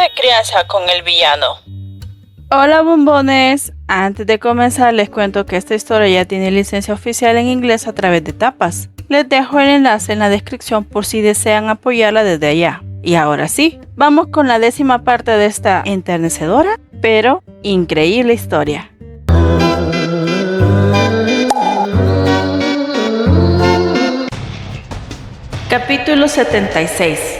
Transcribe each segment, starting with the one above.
de crianza con el villano. Hola bombones, antes de comenzar les cuento que esta historia ya tiene licencia oficial en inglés a través de Tapas. Les dejo el enlace en la descripción por si desean apoyarla desde allá. Y ahora sí, vamos con la 10ª parte de esta enternecedora, pero increíble historia. Capítulo 76.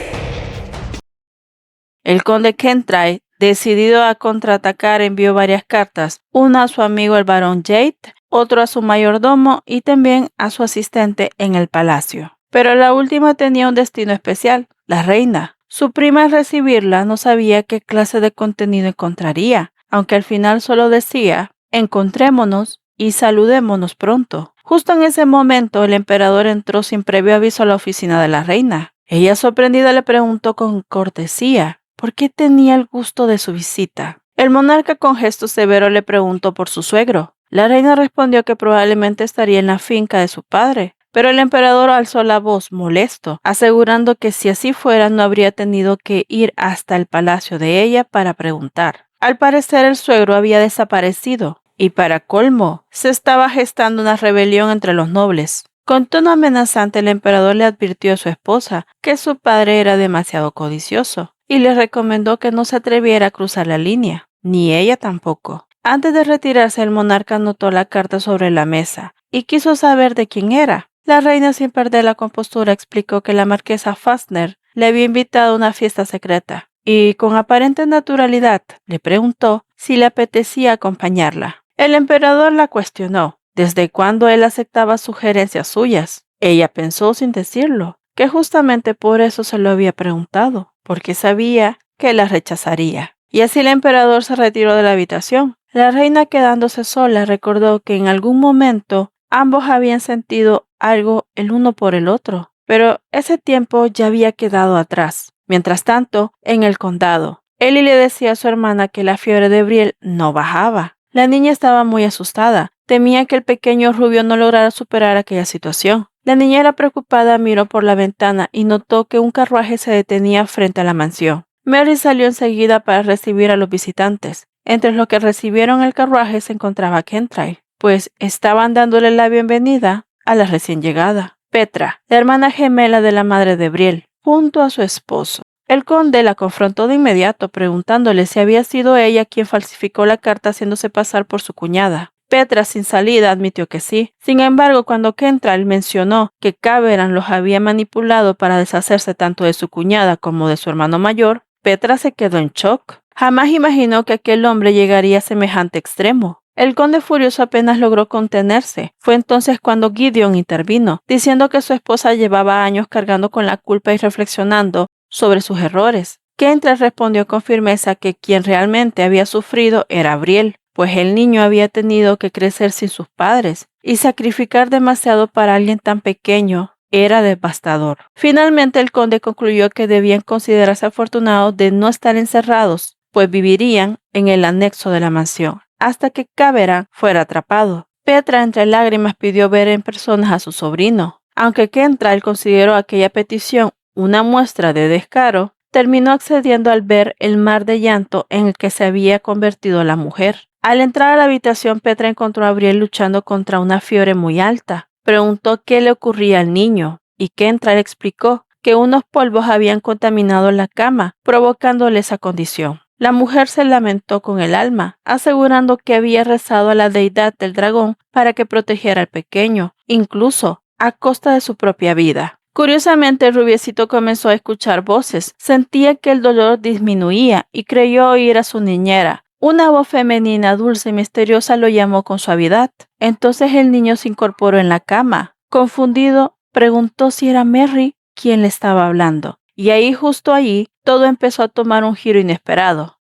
El conde Kentray, decidido a contraatacar, envió varias cartas, una a su amigo el barón Jade, otro a su mayordomo y también a su asistente en el palacio. Pero la última tenía un destino especial, la reina. Su prima al recibirla no sabía qué clase de contenido encontraría, aunque al final solo decía, encontrémonos y saludémonos pronto. Justo en ese momento el emperador entró sin previo aviso a la oficina de la reina. Ella sorprendida le preguntó con cortesía por qué tenía el gusto de su visita. El monarca con gesto severo le preguntó por su suegro. La reina respondió que probablemente estaría en la finca de su padre, pero el emperador alzó la voz molesto, asegurando que si así fuera no habría tenido que ir hasta el palacio de ella para preguntar. Al parecer el suegro había desaparecido. Y para colmo, se estaba gestando una rebelión entre los nobles. Con tono amenazante, el emperador le advirtió a su esposa que su padre era demasiado codicioso y le recomendó que no se atreviera a cruzar la línea, ni ella tampoco. Antes de retirarse, el monarca anotó la carta sobre la mesa y quiso saber de quién era. La reina, sin perder la compostura, explicó que la marquesa Fastner le había invitado a una fiesta secreta y, con aparente naturalidad, le preguntó si le apetecía acompañarla. El emperador la cuestionó. ¿Desde cuándo él aceptaba sugerencias suyas? Ella pensó sin decirlo, que justamente por eso se lo había preguntado, porque sabía que la rechazaría. Y así el emperador se retiró de la habitación. La reina, quedándose sola, recordó que en algún momento ambos habían sentido algo el uno por el otro, pero ese tiempo ya había quedado atrás. Mientras tanto, en el condado, Ellie le decía a su hermana que la fiebre de Brielle no bajaba. La niña estaba muy asustada. Temía que el pequeño rubio no lograra superar aquella situación. La niñera preocupada miró por la ventana y notó que un carruaje se detenía frente a la mansión. Mary salió enseguida para recibir a los visitantes. Entre los que recibieron el carruaje se encontraba Kentray, pues estaban dándole la bienvenida a la recién llegada, Petra, la hermana gemela de la madre de Brielle, junto a su esposo. El conde la confrontó de inmediato, preguntándole si había sido ella quien falsificó la carta haciéndose pasar por su cuñada. Petra, sin salida, admitió que sí. Sin embargo, cuando Kentray mencionó que Caveran los había manipulado para deshacerse tanto de su cuñada como de su hermano mayor, Petra se quedó en shock. Jamás imaginó que aquel hombre llegaría a semejante extremo. El conde furioso apenas logró contenerse. Fue entonces cuando Gideon intervino, diciendo que su esposa llevaba años cargando con la culpa y reflexionando sobre sus errores. Kentray respondió con firmeza que quien realmente había sufrido era Brielle, pues el niño había tenido que crecer sin sus padres, y sacrificar demasiado para alguien tan pequeño era devastador. Finalmente el conde concluyó que debían considerarse afortunados de no estar encerrados, pues vivirían en el anexo de la mansión, hasta que Caveran fuera atrapado. Petra, entre lágrimas, pidió ver en persona a su sobrino. Aunque Kentray consideró aquella petición una muestra de descaro, terminó accediendo al ver el mar de llanto en el que se había convertido la mujer. Al entrar a la habitación, Petra encontró a Brielle luchando contra una fiebre muy alta. Preguntó qué le ocurría al niño, y Kentray le explicó que unos polvos habían contaminado la cama, provocándole esa condición. La mujer se lamentó con el alma, asegurando que había rezado a la deidad del dragón para que protegiera al pequeño, incluso a costa de su propia vida. Curiosamente, el rubiecito comenzó a escuchar voces. Sentía que el dolor disminuía y creyó oír a su niñera. Una voz femenina, dulce y misteriosa lo llamó con suavidad. Entonces el niño se incorporó en la cama. Confundido, preguntó si era Mary quien le estaba hablando. Y ahí, justo allí, todo empezó a tomar un giro inesperado.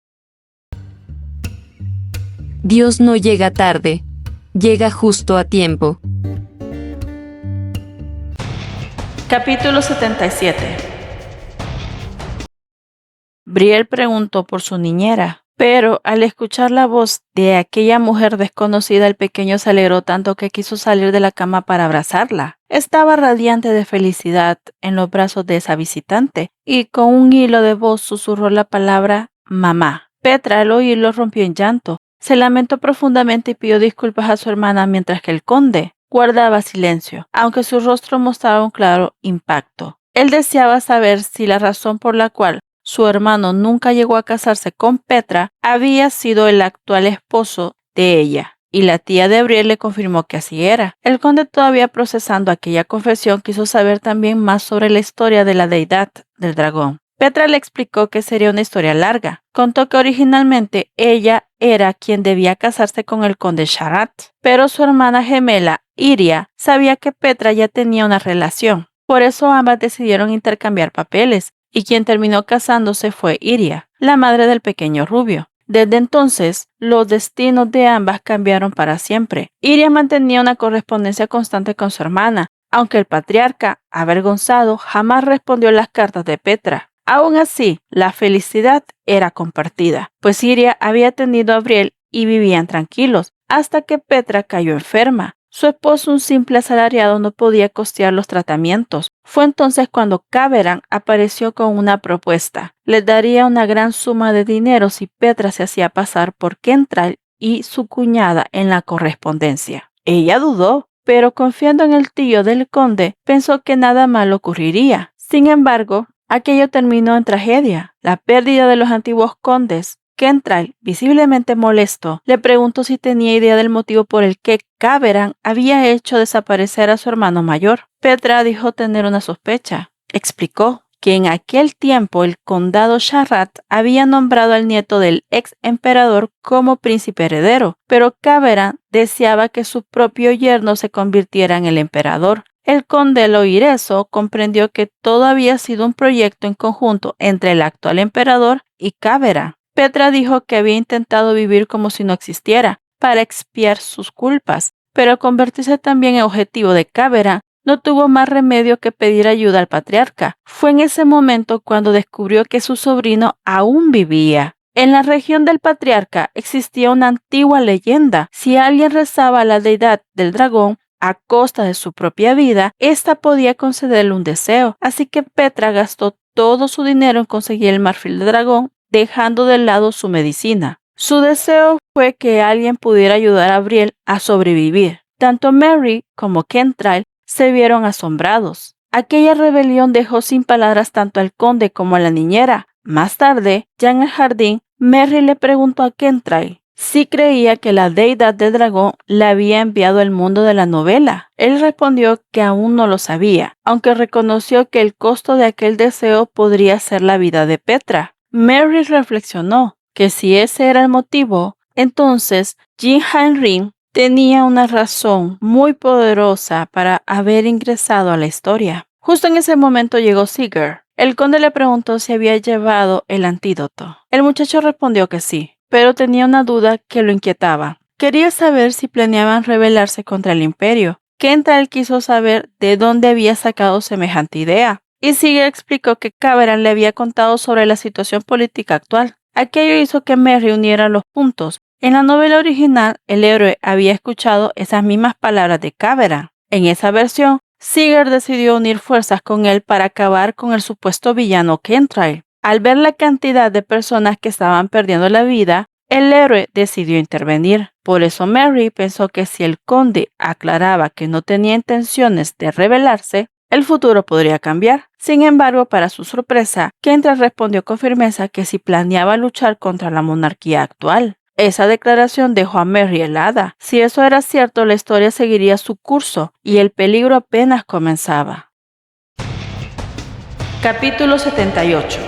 Dios no llega tarde, llega justo a tiempo. Capítulo 77. Brielle preguntó por su niñera, pero al escuchar la voz de aquella mujer desconocida, el pequeño se alegró tanto que quiso salir de la cama para abrazarla. Estaba radiante de felicidad en los brazos de esa visitante y con un hilo de voz susurró la palabra mamá. Petra al oírlo rompió en llanto. Se lamentó profundamente y pidió disculpas a su hermana mientras que el conde guardaba silencio, aunque su rostro mostraba un claro impacto. Él deseaba saber si la razón por la cual su hermano nunca llegó a casarse con Petra había sido el actual esposo de ella, y la tía de Abriel le confirmó que así era. El conde, todavía procesando aquella confesión, quiso saber también más sobre la historia de la deidad del dragón. Petra le explicó que sería una historia larga. Contó que originalmente ella era quien debía casarse con el conde Sharat, pero su hermana gemela, Iria, sabía que Petra ya tenía una relación. Por eso ambas decidieron intercambiar papeles, y quien terminó casándose fue Iria, la madre del pequeño rubio. Desde entonces, los destinos de ambas cambiaron para siempre. Iria mantenía una correspondencia constante con su hermana, aunque el patriarca, avergonzado, jamás respondió las cartas de Petra. Aún así, la felicidad era compartida, pues Iria había tenido a Abriel y vivían tranquilos, hasta que Petra cayó enferma. Su esposo, un simple asalariado, no podía costear los tratamientos. Fue entonces cuando Caberan apareció con una propuesta. Les daría una gran suma de dinero si Petra se hacía pasar por Kentrail y su cuñada en la correspondencia. Ella dudó, pero confiando en el tío del conde, pensó que nada malo ocurriría. Sin embargo, aquello terminó en tragedia. La pérdida de los antiguos condes. Kentrail, visiblemente molesto, le preguntó si tenía idea del motivo por el que Caberan había hecho desaparecer a su hermano mayor. Petra dijo tener una sospecha. Explicó que en aquel tiempo el condado Sharat había nombrado al nieto del ex emperador como príncipe heredero, pero Caberan deseaba que su propio yerno se convirtiera en el emperador. El conde, al oír eso, comprendió que todo había sido un proyecto en conjunto entre el actual emperador y Caberan. Petra dijo que había intentado vivir como si no existiera, para expiar sus culpas, pero al convertirse también en objetivo de Caberan, no tuvo más remedio que pedir ayuda al patriarca. Fue en ese momento cuando descubrió que su sobrino aún vivía. En la región del patriarca existía una antigua leyenda. Si alguien rezaba a la deidad del dragón, a costa de su propia vida, ésta podía concederle un deseo. Así que Petra gastó todo su dinero en conseguir el marfil de dragón, dejando de lado su medicina. Su deseo fue que alguien pudiera ayudar a Abriel a sobrevivir. Tanto Mary como Kentrail se vieron asombrados. Aquella rebelión dejó sin palabras tanto al conde como a la niñera. Más tarde, ya en el jardín, Mary le preguntó a Kentrail si creía que la deidad del dragón le había enviado al mundo de la novela. Él respondió que aún no lo sabía, aunque reconoció que el costo de aquel deseo podría ser la vida de Petra. Mary reflexionó que si ese era el motivo, entonces Jin Hanrin tenía una razón muy poderosa para haber ingresado a la historia. Justo en ese momento llegó Sigurd. El conde le preguntó si había llevado el antídoto. El muchacho respondió que sí, pero tenía una duda que lo inquietaba. Quería saber si planeaban rebelarse contra el imperio. Kentrail quiso saber de dónde había sacado semejante idea, y Sigurd explicó que Caberan le había contado sobre la situación política actual. Aquello hizo que Merry uniera los puntos. En la novela original, el héroe había escuchado esas mismas palabras de Caberan. En esa versión, Sigurd decidió unir fuerzas con él para acabar con el supuesto villano Kentrail. Al ver la cantidad de personas que estaban perdiendo la vida, el héroe decidió intervenir. Por eso Mary pensó que si el conde aclaraba que no tenía intenciones de rebelarse, el futuro podría cambiar. Sin embargo, para su sorpresa, Kentrail respondió con firmeza que si planeaba luchar contra la monarquía actual. Esa declaración dejó a Mary helada. Si eso era cierto, la historia seguiría su curso y el peligro apenas comenzaba. Capítulo 78.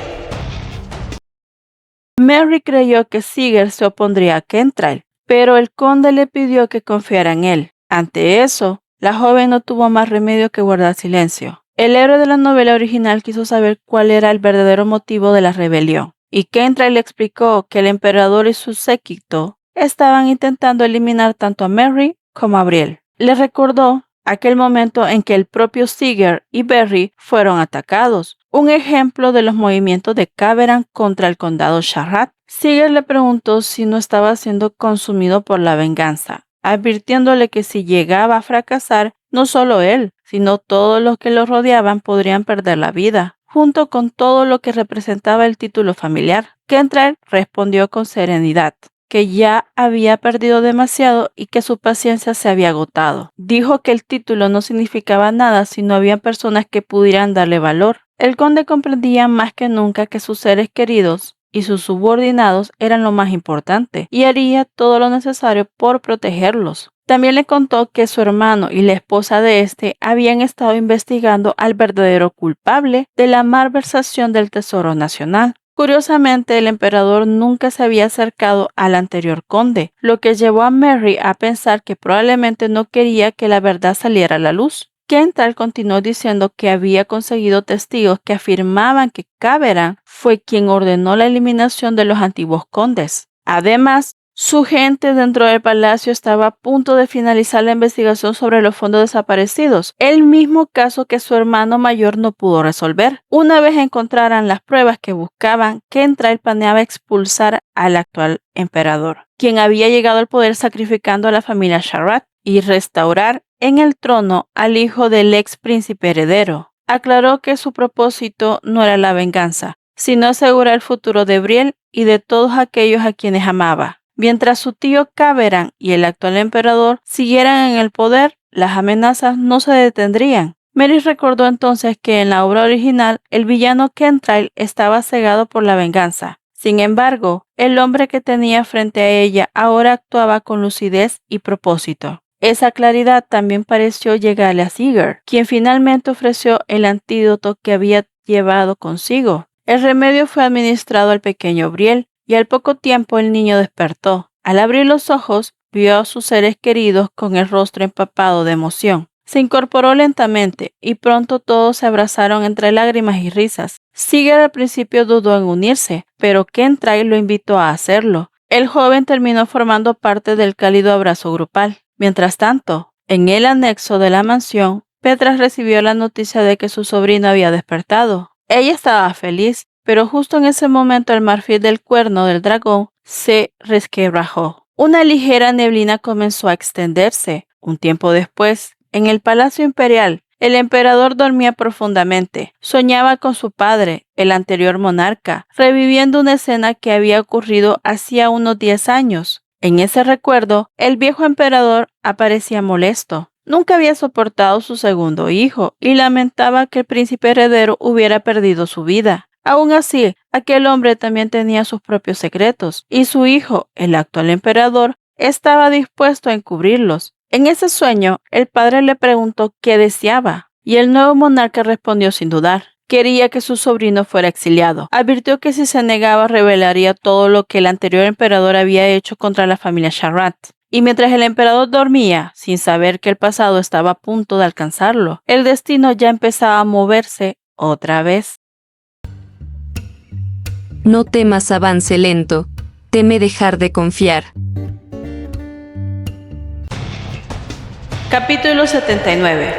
Mary creyó que Sigurd se opondría a Kentrail, pero el conde le pidió que confiara en él. Ante eso, la joven no tuvo más remedio que guardar silencio. El héroe de la novela original quiso saber cuál era el verdadero motivo de la rebelión, y Kentrail le explicó que el emperador y su séquito estaban intentando eliminar tanto a Mary como a Abriel. Le recordó aquel momento en que el propio Sigurd y Berry fueron atacados, un ejemplo de los movimientos de Caberan contra el condado Sharat. Sigurd le preguntó si no estaba siendo consumido por la venganza, advirtiéndole que si llegaba a fracasar, no solo él, sino todos los que lo rodeaban podrían perder la vida. junto con todo lo que representaba el título familiar. Kentrail respondió con serenidad que ya había perdido demasiado y que su paciencia se había agotado. Dijo que el título no significaba nada si no había personas que pudieran darle valor. El conde comprendía más que nunca que sus seres queridos y sus subordinados eran lo más importante y haría todo lo necesario por protegerlos. También le contó que su hermano y la esposa de este habían estado investigando al verdadero culpable de la malversación del Tesoro Nacional. Curiosamente, el emperador nunca se había acercado al anterior conde, lo que llevó a Mary a pensar que probablemente no quería que la verdad saliera a la luz. Kentrail continuó diciendo que había conseguido testigos que afirmaban que Caveran fue quien ordenó la eliminación de los antiguos condes. Además, su gente dentro del palacio estaba a punto de finalizar la investigación sobre los fondos desaparecidos, el mismo caso que su hermano mayor no pudo resolver. Una vez encontraran las pruebas que buscaban, Kentrail planeaba expulsar al actual emperador, quien había llegado al poder sacrificando a la familia Sharad, y restaurar en el trono al hijo del ex príncipe heredero. Aclaró que su propósito no era la venganza, sino asegurar el futuro de Brielle y de todos aquellos a quienes amaba. Mientras su tío Caveran y el actual emperador siguieran en el poder, las amenazas no se detendrían. Mary recordó entonces que en la obra original el villano Kentrail estaba cegado por la venganza. Sin embargo, el hombre que tenía frente a ella ahora actuaba con lucidez y propósito. Esa claridad también pareció llegarle a Sigurd, quien finalmente ofreció el antídoto que había llevado consigo. El remedio fue administrado al pequeño Brielle, y al poco tiempo el niño despertó. Al abrir los ojos, vio a sus seres queridos con el rostro empapado de emoción. Se incorporó lentamente y pronto todos se abrazaron entre lágrimas y risas. Sigurd al principio dudó en unirse, pero Kentrail lo invitó a hacerlo. El joven terminó formando parte del cálido abrazo grupal. Mientras tanto, en el anexo de la mansión, Petra recibió la noticia de que su sobrino había despertado. Ella estaba feliz, pero justo en ese momento el marfil del cuerno del dragón se resquebrajó. Una ligera neblina comenzó a extenderse. Un tiempo después, en el Palacio Imperial, el emperador dormía profundamente. Soñaba con su padre, el anterior monarca, reviviendo una escena que había ocurrido hacía unos 10 años. En ese recuerdo, el viejo emperador aparecía molesto. Nunca había soportado su segundo hijo y lamentaba que el príncipe heredero hubiera perdido su vida. Aún así, aquel hombre también tenía sus propios secretos, y su hijo, el actual emperador, estaba dispuesto a encubrirlos. En ese sueño, el padre le preguntó qué deseaba, y el nuevo monarca respondió sin dudar. Quería que su sobrino fuera exiliado. Advirtió que si se negaba revelaría todo lo que el anterior emperador había hecho contra la familia Sharad. Y mientras el emperador dormía, sin saber que el pasado estaba a punto de alcanzarlo, el destino ya empezaba a moverse otra vez. No temas avance lento, teme dejar de confiar. Capítulo 79.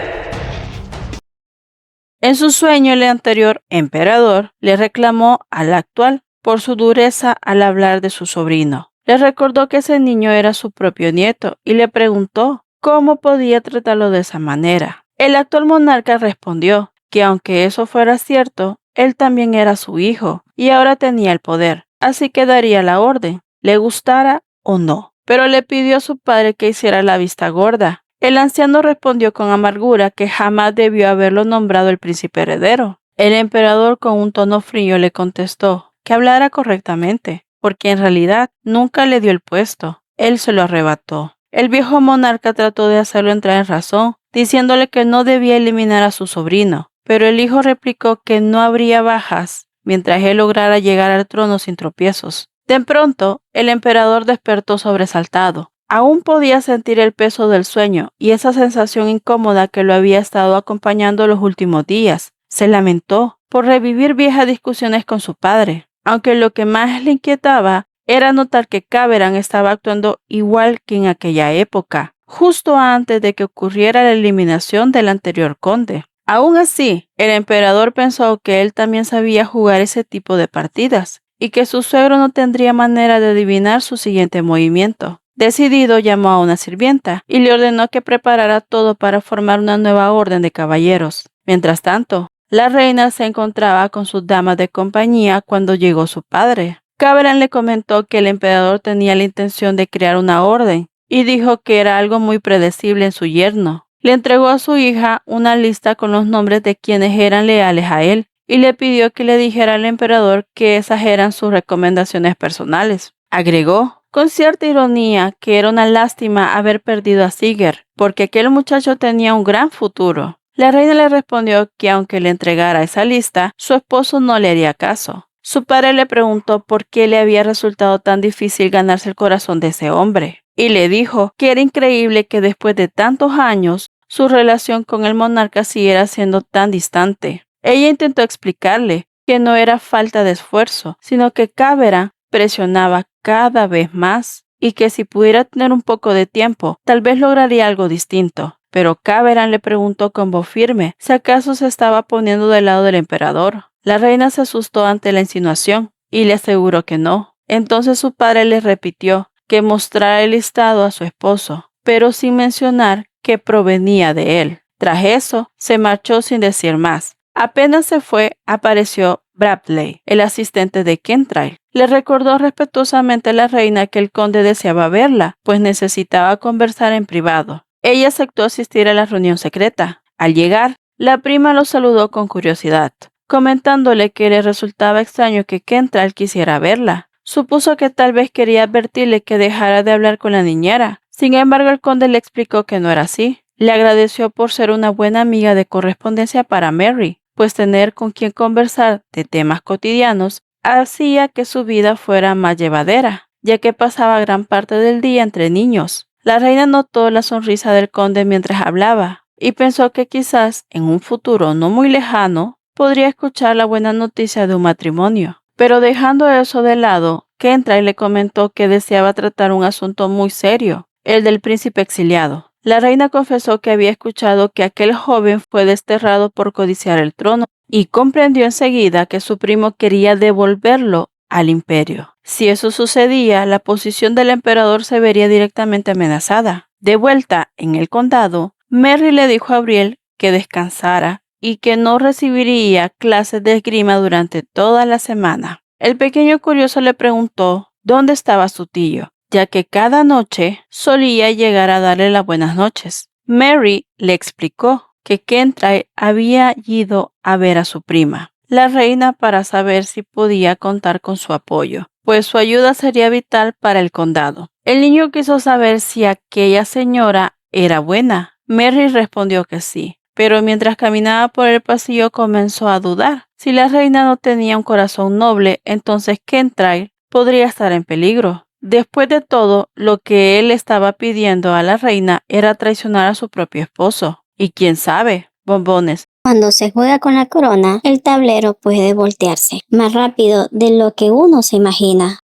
En su sueño, el anterior emperador le reclamó al actual por su dureza al hablar de su sobrino. Le recordó que ese niño era su propio nieto y le preguntó cómo podía tratarlo de esa manera. El actual monarca respondió que aunque eso fuera cierto, él también era su hijo y ahora tenía el poder, así que daría la orden, le gustara o no. Pero le pidió a su padre que hiciera la vista gorda. El anciano respondió con amargura que jamás debió haberlo nombrado el príncipe heredero. El emperador con un tono frío le contestó que hablara correctamente, porque en realidad nunca le dio el puesto, él se lo arrebató. El viejo monarca trató de hacerlo entrar en razón, diciéndole que no debía eliminar a su sobrino, pero el hijo replicó que no habría bajas mientras él lograra llegar al trono sin tropiezos. De pronto, el emperador despertó sobresaltado. Aún podía sentir el peso del sueño y esa sensación incómoda que lo había estado acompañando los últimos días. Se lamentó por revivir viejas discusiones con su padre, aunque lo que más le inquietaba era notar que Caveran estaba actuando igual que en aquella época, justo antes de que ocurriera la eliminación del anterior conde. Aún así, el emperador pensó que él también sabía jugar ese tipo de partidas y que su suegro no tendría manera de adivinar su siguiente movimiento. Decidido, llamó a una sirvienta y le ordenó que preparara todo para formar una nueva orden de caballeros. Mientras tanto, La reina se encontraba con sus damas de compañía cuando llegó su padre. Caberan le comentó que el emperador tenía la intención de crear una orden y dijo que era algo muy predecible en su yerno. Le entregó a su hija una lista con los nombres de quienes eran leales a él y le pidió que le dijera al emperador que esas eran sus recomendaciones personales. Agregó, con cierta ironía, que era una lástima haber perdido a Sigurd, porque aquel muchacho tenía un gran futuro. La reina le respondió que aunque le entregara esa lista, su esposo no le haría caso. Su padre le preguntó por qué le había resultado tan difícil ganarse el corazón de ese hombre, y le dijo que era increíble que después de tantos años su relación con el monarca siguiera siendo tan distante. Ella intentó explicarle que no era falta de esfuerzo, sino que Caberan presionaba cada vez más y que si pudiera tener un poco de tiempo, tal vez lograría algo distinto. Pero Caberan le preguntó con voz firme si acaso se estaba poniendo del lado del emperador. La reina se asustó ante la insinuación y le aseguró que no. Entonces su padre le repitió que mostrara el listado a su esposo, pero sin mencionar que provenía de él. Tras eso, se marchó sin decir más. Apenas se fue, apareció Bradley, el asistente de Kentrail. Le recordó respetuosamente a la reina que el conde deseaba verla, pues necesitaba conversar en privado. Ella aceptó asistir a la reunión secreta. Al llegar, la prima lo saludó con curiosidad, comentándole que le resultaba extraño que Kentrail quisiera verla. Supuso que tal vez quería advertirle que dejara de hablar con la niñera. Sin embargo, el conde le explicó que no era así. Le agradeció por ser una buena amiga de correspondencia para Mary, pues tener con quien conversar de temas cotidianos hacía que su vida fuera más llevadera, ya que pasaba gran parte del día entre niños. La reina notó la sonrisa del conde mientras hablaba y pensó que quizás en un futuro no muy lejano podría escuchar la buena noticia de un matrimonio. Pero dejando eso de lado, Kentrail le comentó que deseaba tratar un asunto muy serio, el del príncipe exiliado. La reina confesó que había escuchado que aquel joven fue desterrado por codiciar el trono y comprendió enseguida que su primo quería devolverlo al imperio. Si eso sucedía, la posición del emperador se vería directamente amenazada. De vuelta en el condado, Mary le dijo a Brielle que descansara y que no recibiría clases de esgrima durante toda la semana. El pequeño curioso le preguntó dónde estaba su tío, ya que cada noche solía llegar a darle las buenas noches. Mary le explicó que Kentrail había ido a ver a su prima, la reina, para saber si podía contar con su apoyo, pues su ayuda sería vital para el condado. El niño quiso saber si aquella señora era buena. Mary respondió que sí, pero mientras caminaba por el pasillo comenzó a dudar. Si la reina no tenía un corazón noble, entonces Kentrail podría estar en peligro. Después de todo, lo que él estaba pidiendo a la reina era traicionar a su propio esposo. Y quién sabe, bombones. Cuando se juega con la corona, el tablero puede voltearse más rápido de lo que uno se imagina.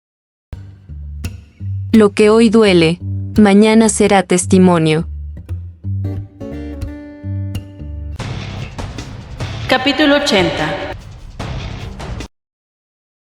Lo que hoy duele, mañana será testimonio. Capítulo 80.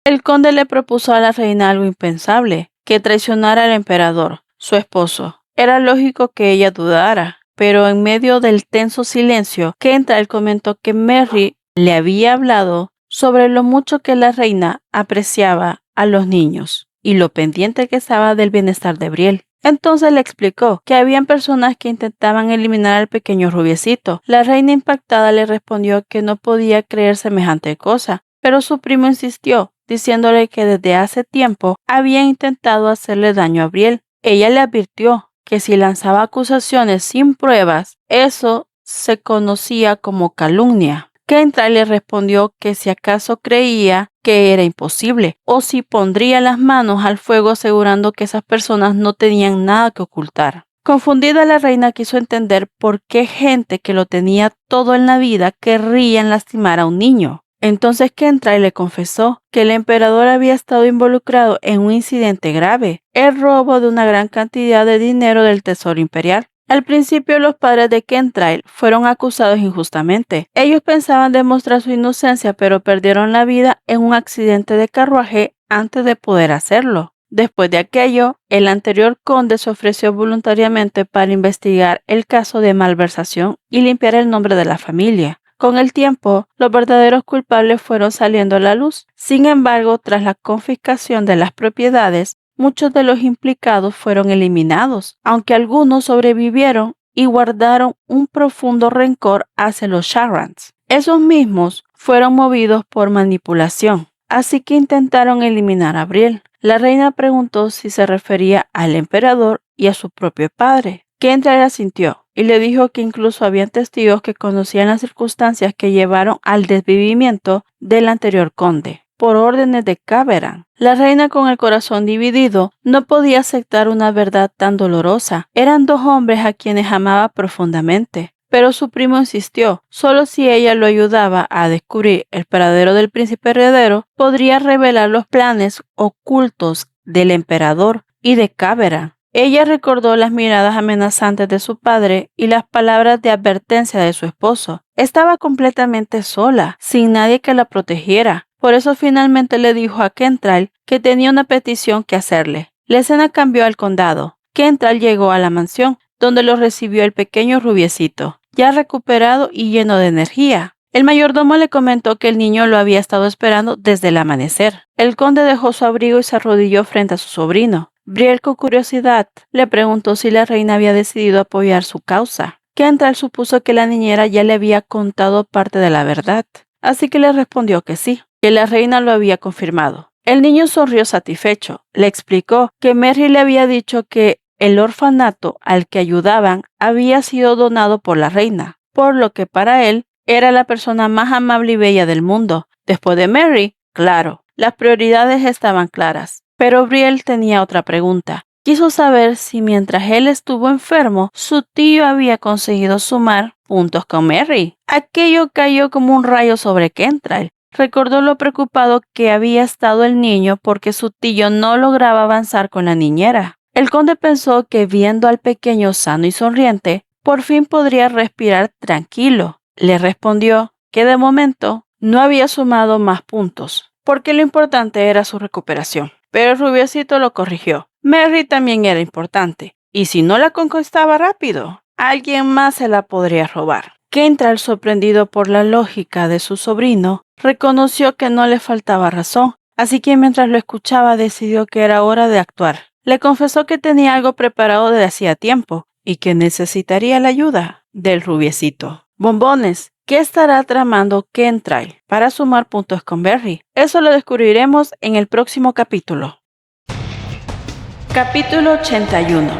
El conde le propuso a la reina algo impensable, que traicionara al emperador, su esposo. Era lógico que ella dudara, pero en medio del tenso silencio, Kentrail comentó que Mary le había hablado sobre lo mucho que la reina apreciaba a los niños y lo pendiente que estaba del bienestar de Brielle. Entonces le explicó que habían personas que intentaban eliminar al pequeño rubiecito. La reina impactada le respondió que no podía creer semejante cosa, pero su primo insistió, diciéndole que desde hace tiempo había intentado hacerle daño a Brielle. Ella le advirtió que si lanzaba acusaciones sin pruebas, eso se conocía como calumnia. Kentrail le respondió que si acaso creía que era imposible, o si pondría las manos al fuego asegurando que esas personas no tenían nada que ocultar. Confundida, la reina quiso entender por qué gente que lo tenía todo en la vida querrían lastimar a un niño. Entonces Kentrail le confesó que el emperador había estado involucrado en un incidente grave, el robo de una gran cantidad de dinero del tesoro imperial. Al principio, los padres de Kentrail fueron acusados injustamente. Ellos pensaban demostrar su inocencia, pero perdieron la vida en un accidente de carruaje antes de poder hacerlo. Después de aquello, el anterior conde se ofreció voluntariamente para investigar el caso de malversación y limpiar el nombre de la familia. Con el tiempo, los verdaderos culpables fueron saliendo a la luz. Sin embargo, tras la confiscación de las propiedades, muchos de los implicados fueron eliminados, aunque algunos sobrevivieron y guardaron un profundo rencor hacia los Sharrans. Esos mismos fueron movidos por manipulación, así que intentaron eliminar a Brielle. La reina preguntó si se refería al emperador y a su propio padre. Kentrail asintió y le dijo que incluso habían testigos que conocían las circunstancias que llevaron al desvivimiento del anterior conde, por órdenes de Caberan. La reina, con el corazón dividido, no podía aceptar una verdad tan dolorosa. Eran dos hombres a quienes amaba profundamente. Pero su primo insistió, solo si ella lo ayudaba a descubrir el paradero del príncipe heredero, podría revelar los planes ocultos del emperador y de Caberan. Ella recordó las miradas amenazantes de su padre y las palabras de advertencia de su esposo. Estaba completamente sola, sin nadie que la protegiera. Por eso finalmente le dijo a Kentrail que tenía una petición que hacerle. La escena cambió al condado. Kentrail llegó a la mansión, donde lo recibió el pequeño rubiecito, ya recuperado y lleno de energía. El mayordomo le comentó que el niño lo había estado esperando desde el amanecer. El conde dejó su abrigo y se arrodilló frente a su sobrino. Brielle, con curiosidad, le preguntó si la reina había decidido apoyar su causa. Kentrail supuso que la niñera ya le había contado parte de la verdad, así que le respondió que sí, que la reina lo había confirmado. El niño sonrió satisfecho. Le explicó que Merry le había dicho que el orfanato al que ayudaban había sido donado por la reina, por lo que para él era la persona más amable y bella del mundo. Después de Merry, claro, las prioridades estaban claras. Pero Brielle tenía otra pregunta. Quiso saber si mientras él estuvo enfermo, su tío había conseguido sumar puntos con Merry. Aquello cayó como un rayo sobre Kentrail. Recordó lo preocupado que había estado el niño porque su tío no lograba avanzar con la niñera. El conde pensó que viendo al pequeño sano y sonriente, por fin podría respirar tranquilo. Le respondió que de momento no había sumado más puntos, porque lo importante era su recuperación. Pero el rubiecito lo corrigió. Merry también era importante, y si no la conquistaba rápido, alguien más se la podría robar. Kentrail, sorprendido por la lógica de su sobrino, reconoció que no le faltaba razón, así que mientras lo escuchaba decidió que era hora de actuar. Le confesó que tenía algo preparado desde hacía tiempo y que necesitaría la ayuda del rubiecito. Bombones, ¿qué estará tramando Kentrail para sumar puntos con Merry? Eso lo descubriremos en el próximo capítulo. Capítulo 81.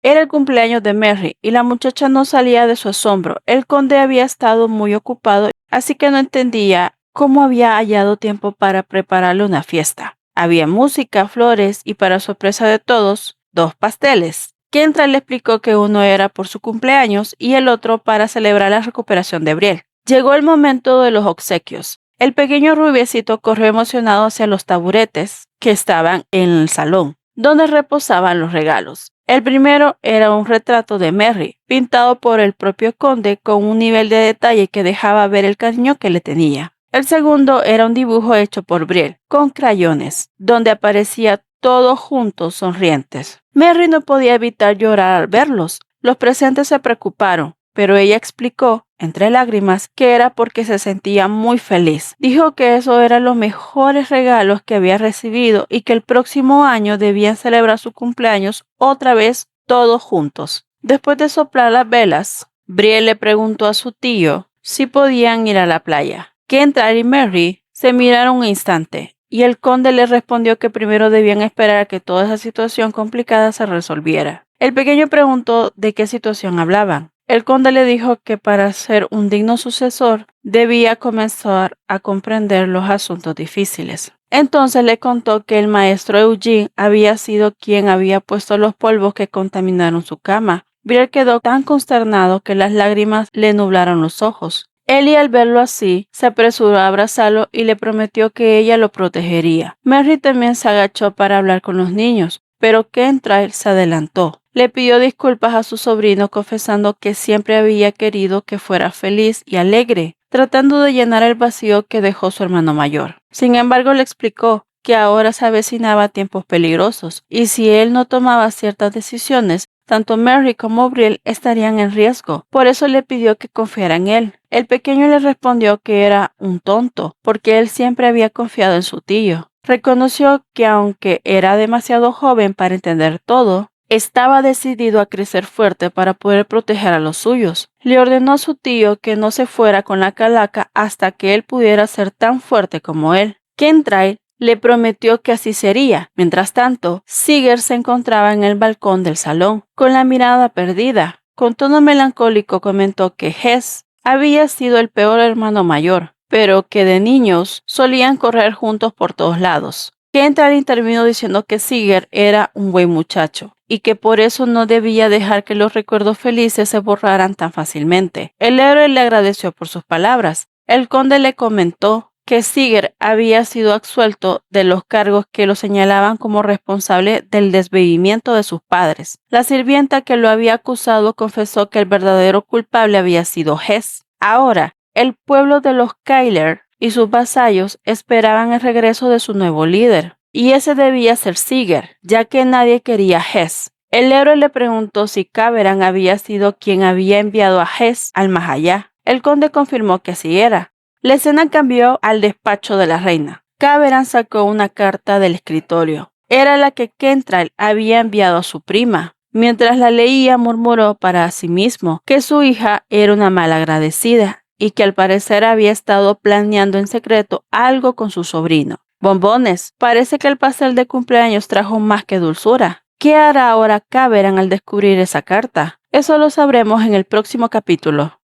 Era el cumpleaños de Merry y la muchacha no salía de su asombro. El conde había estado muy ocupado, así que no entendía cómo había hallado tiempo para prepararle una fiesta. Había música, flores y, para sorpresa de todos, 2 pasteles. Kentrail le explicó que uno era por su cumpleaños y el otro para celebrar la recuperación de Brielle. Llegó el momento de los obsequios. El pequeño rubiecito corrió emocionado hacia los taburetes que estaban en el salón, donde reposaban los regalos. El primero era un retrato de Merry, pintado por el propio conde con un nivel de detalle que dejaba ver el cariño que le tenía. El segundo era un dibujo hecho por Brielle, con crayones, donde aparecía todos juntos sonrientes. Merry no podía evitar llorar al verlos. Los presentes se preocuparon, pero ella explicó, entre lágrimas, que era porque se sentía muy feliz. Dijo que esos eran los mejores regalos que había recibido y que el próximo año debían celebrar su cumpleaños otra vez todos juntos. Después de soplar las velas, Brielle le preguntó a su tío si podían ir a la playa. Kentrail y Merry se miraron un instante y el conde le respondió que primero debían esperar a que toda esa situación complicada se resolviera. El pequeño preguntó de qué situación hablaban. El conde le dijo que para ser un digno sucesor debía comenzar a comprender los asuntos difíciles. Entonces le contó que el maestro Eugene había sido quien había puesto los polvos que contaminaron su cama. Brielle quedó tan consternado que las lágrimas le nublaron los ojos. Él, al verlo así, se apresuró a abrazarlo y le prometió que ella lo protegería. Merry también se agachó para hablar con los niños, pero Kentrail se adelantó. Le pidió disculpas a su sobrino, confesando que siempre había querido que fuera feliz y alegre, tratando de llenar el vacío que dejó su hermano mayor. Sin embargo, le explicó que ahora se avecinaba tiempos peligrosos y si él no tomaba ciertas decisiones, tanto Mary como Brielle estarían en riesgo. Por eso le pidió que confiara en él. El pequeño le respondió que era un tonto, porque él siempre había confiado en su tío. Reconoció que aunque era demasiado joven para entender todo, estaba decidido a crecer fuerte para poder proteger a los suyos. Le ordenó a su tío que no se fuera con la calaca hasta que él pudiera ser tan fuerte como él. Kentrail le prometió que así sería. Mientras tanto, Sigurd se encontraba en el balcón del salón, con la mirada perdida. Con tono melancólico comentó que Hess había sido el peor hermano mayor, pero que de niños solían correr juntos por todos lados. Kentrail intervino diciendo que Sigurd era un buen muchacho y que por eso no debía dejar que los recuerdos felices se borraran tan fácilmente. El héroe le agradeció por sus palabras. El conde le comentó que Sigurd había sido absuelto de los cargos que lo señalaban como responsable del desvivimiento de sus padres. La sirvienta que lo había acusado confesó que el verdadero culpable había sido Hess. Ahora, el pueblo de los Kyler y sus vasallos esperaban el regreso de su nuevo líder, y ese debía ser Sigurd, ya que nadie quería a Hess. El héroe le preguntó si Caberan había sido quien había enviado a Hess al más allá. El conde confirmó que así era. La escena cambió al despacho de la reina. Caberan sacó una carta del escritorio. Era la que Kentrail había enviado a su prima. Mientras la leía, murmuró para sí mismo que su hija era una malagradecida y que al parecer había estado planeando en secreto algo con su sobrino. Bombones, parece que el pastel de cumpleaños trajo más que dulzura. ¿Qué hará ahora Caberan al descubrir esa carta? Eso lo sabremos en el próximo capítulo.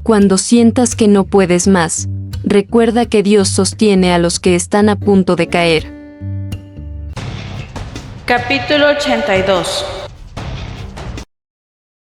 Cuando sientas que no puedes más, recuerda que Dios sostiene a los que están a punto de caer. Capítulo 82.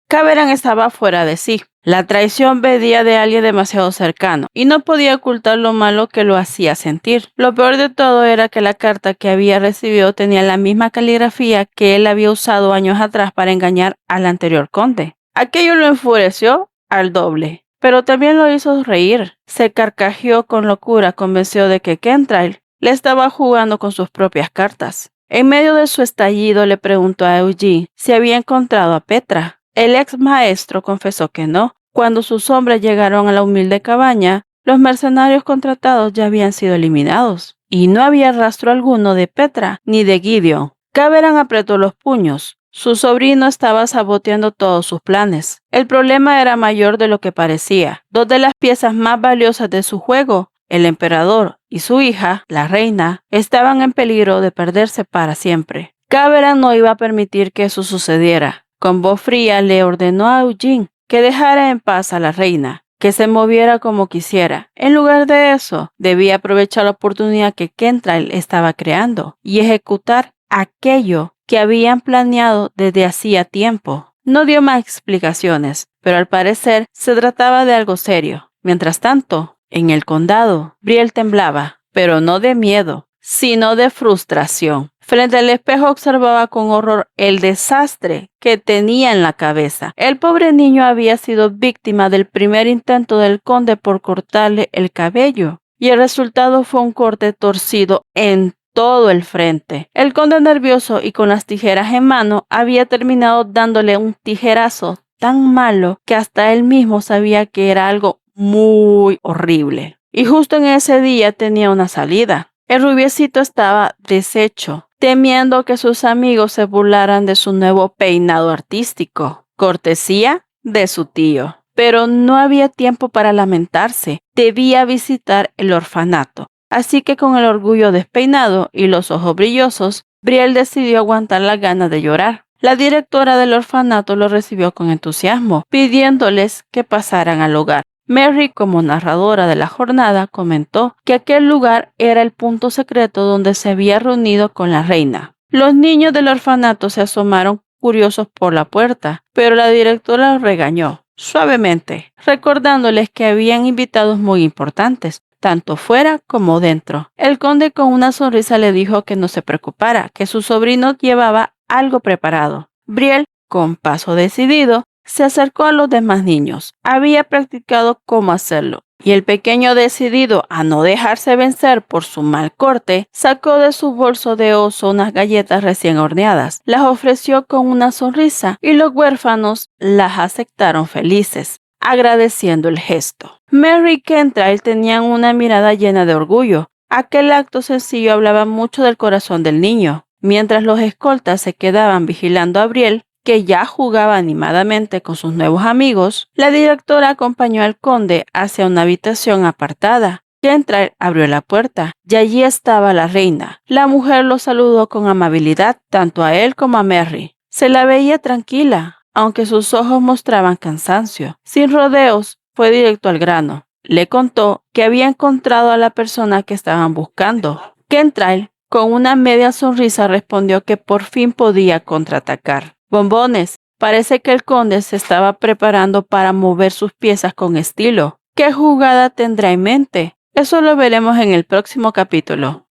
Caberan estaba fuera de sí. La traición venía de alguien demasiado cercano y no podía ocultar lo malo que lo hacía sentir. Lo peor de todo era que la carta que había recibido tenía la misma caligrafía que él había usado años atrás para engañar al anterior conde. Aquello lo enfureció al doble, pero también lo hizo reír. Se carcajeó con locura, convencido de que Kentrail le estaba jugando con sus propias cartas. En medio de su estallido le preguntó a Eugene si había encontrado a Petra. El ex maestro confesó que no. Cuando sus hombres llegaron a la humilde cabaña, los mercenarios contratados ya habían sido eliminados, y no había rastro alguno de Petra ni de Gideon. Caberan apretó los puños. Su sobrino estaba saboteando todos sus planes. El problema era mayor de lo que parecía. Dos de las piezas más valiosas de su juego, el emperador y su hija, la reina, estaban en peligro de perderse para siempre. Caberan no iba a permitir que eso sucediera. Con voz fría le ordenó a Eugene que dejara en paz a la reina, que se moviera como quisiera. En lugar de eso, debía aprovechar la oportunidad que Kentrail estaba creando y ejecutar aquello que habían planeado desde hacía tiempo. No dio más explicaciones, pero al parecer se trataba de algo serio. Mientras tanto, en el condado, Brielle temblaba, pero no de miedo, sino de frustración. Frente al espejo observaba con horror el desastre que tenía en la cabeza. El pobre niño había sido víctima del primer intento del conde por cortarle el cabello, y el resultado fue un corte torcido en todo el frente. El conde, nervioso y con las tijeras en mano, había terminado dándole un tijerazo tan malo que hasta él mismo sabía que era algo muy horrible. Y justo en ese día tenía una salida. El rubiecito estaba deshecho, temiendo que sus amigos se burlaran de su nuevo peinado artístico, cortesía de su tío. Pero no había tiempo para lamentarse. Debía visitar el orfanato. Así que con el orgullo despeinado y los ojos brillosos, Brielle decidió aguantar las ganas de llorar. La directora del orfanato lo recibió con entusiasmo, pidiéndoles que pasaran al hogar. Mary, como narradora de la jornada, comentó que aquel lugar era el punto secreto donde se había reunido con la reina. Los niños del orfanato se asomaron curiosos por la puerta, pero la directora los regañó suavemente, recordándoles que habían invitados muy importantes, tanto fuera como dentro. El conde con una sonrisa le dijo que no se preocupara, que su sobrino llevaba algo preparado. Brielle, con paso decidido, se acercó a los demás niños. Había practicado cómo hacerlo, y el pequeño, decidido a no dejarse vencer por su mal corte, sacó de su bolso de oso unas galletas recién horneadas, las ofreció con una sonrisa y los huérfanos las aceptaron felices, agradeciendo el gesto. Mary y Kentrail tenían una mirada llena de orgullo. Aquel acto sencillo hablaba mucho del corazón del niño. Mientras los escoltas se quedaban vigilando a Brielle, que ya jugaba animadamente con sus nuevos amigos, la directora acompañó al conde hacia una habitación apartada. Kentrail abrió la puerta y allí estaba la reina. La mujer lo saludó con amabilidad, tanto a él como a Mary. Se la veía tranquila, aunque sus ojos mostraban cansancio. Sin rodeos, fue directo al grano. Le contó que había encontrado a la persona que estaban buscando. Kentrail, con una media sonrisa, respondió que por fin podía contraatacar. Bombones, parece que el conde se estaba preparando para mover sus piezas con estilo. ¿Qué jugada tendrá en mente? Eso lo veremos en el próximo capítulo.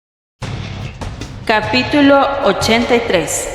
Capítulo 83.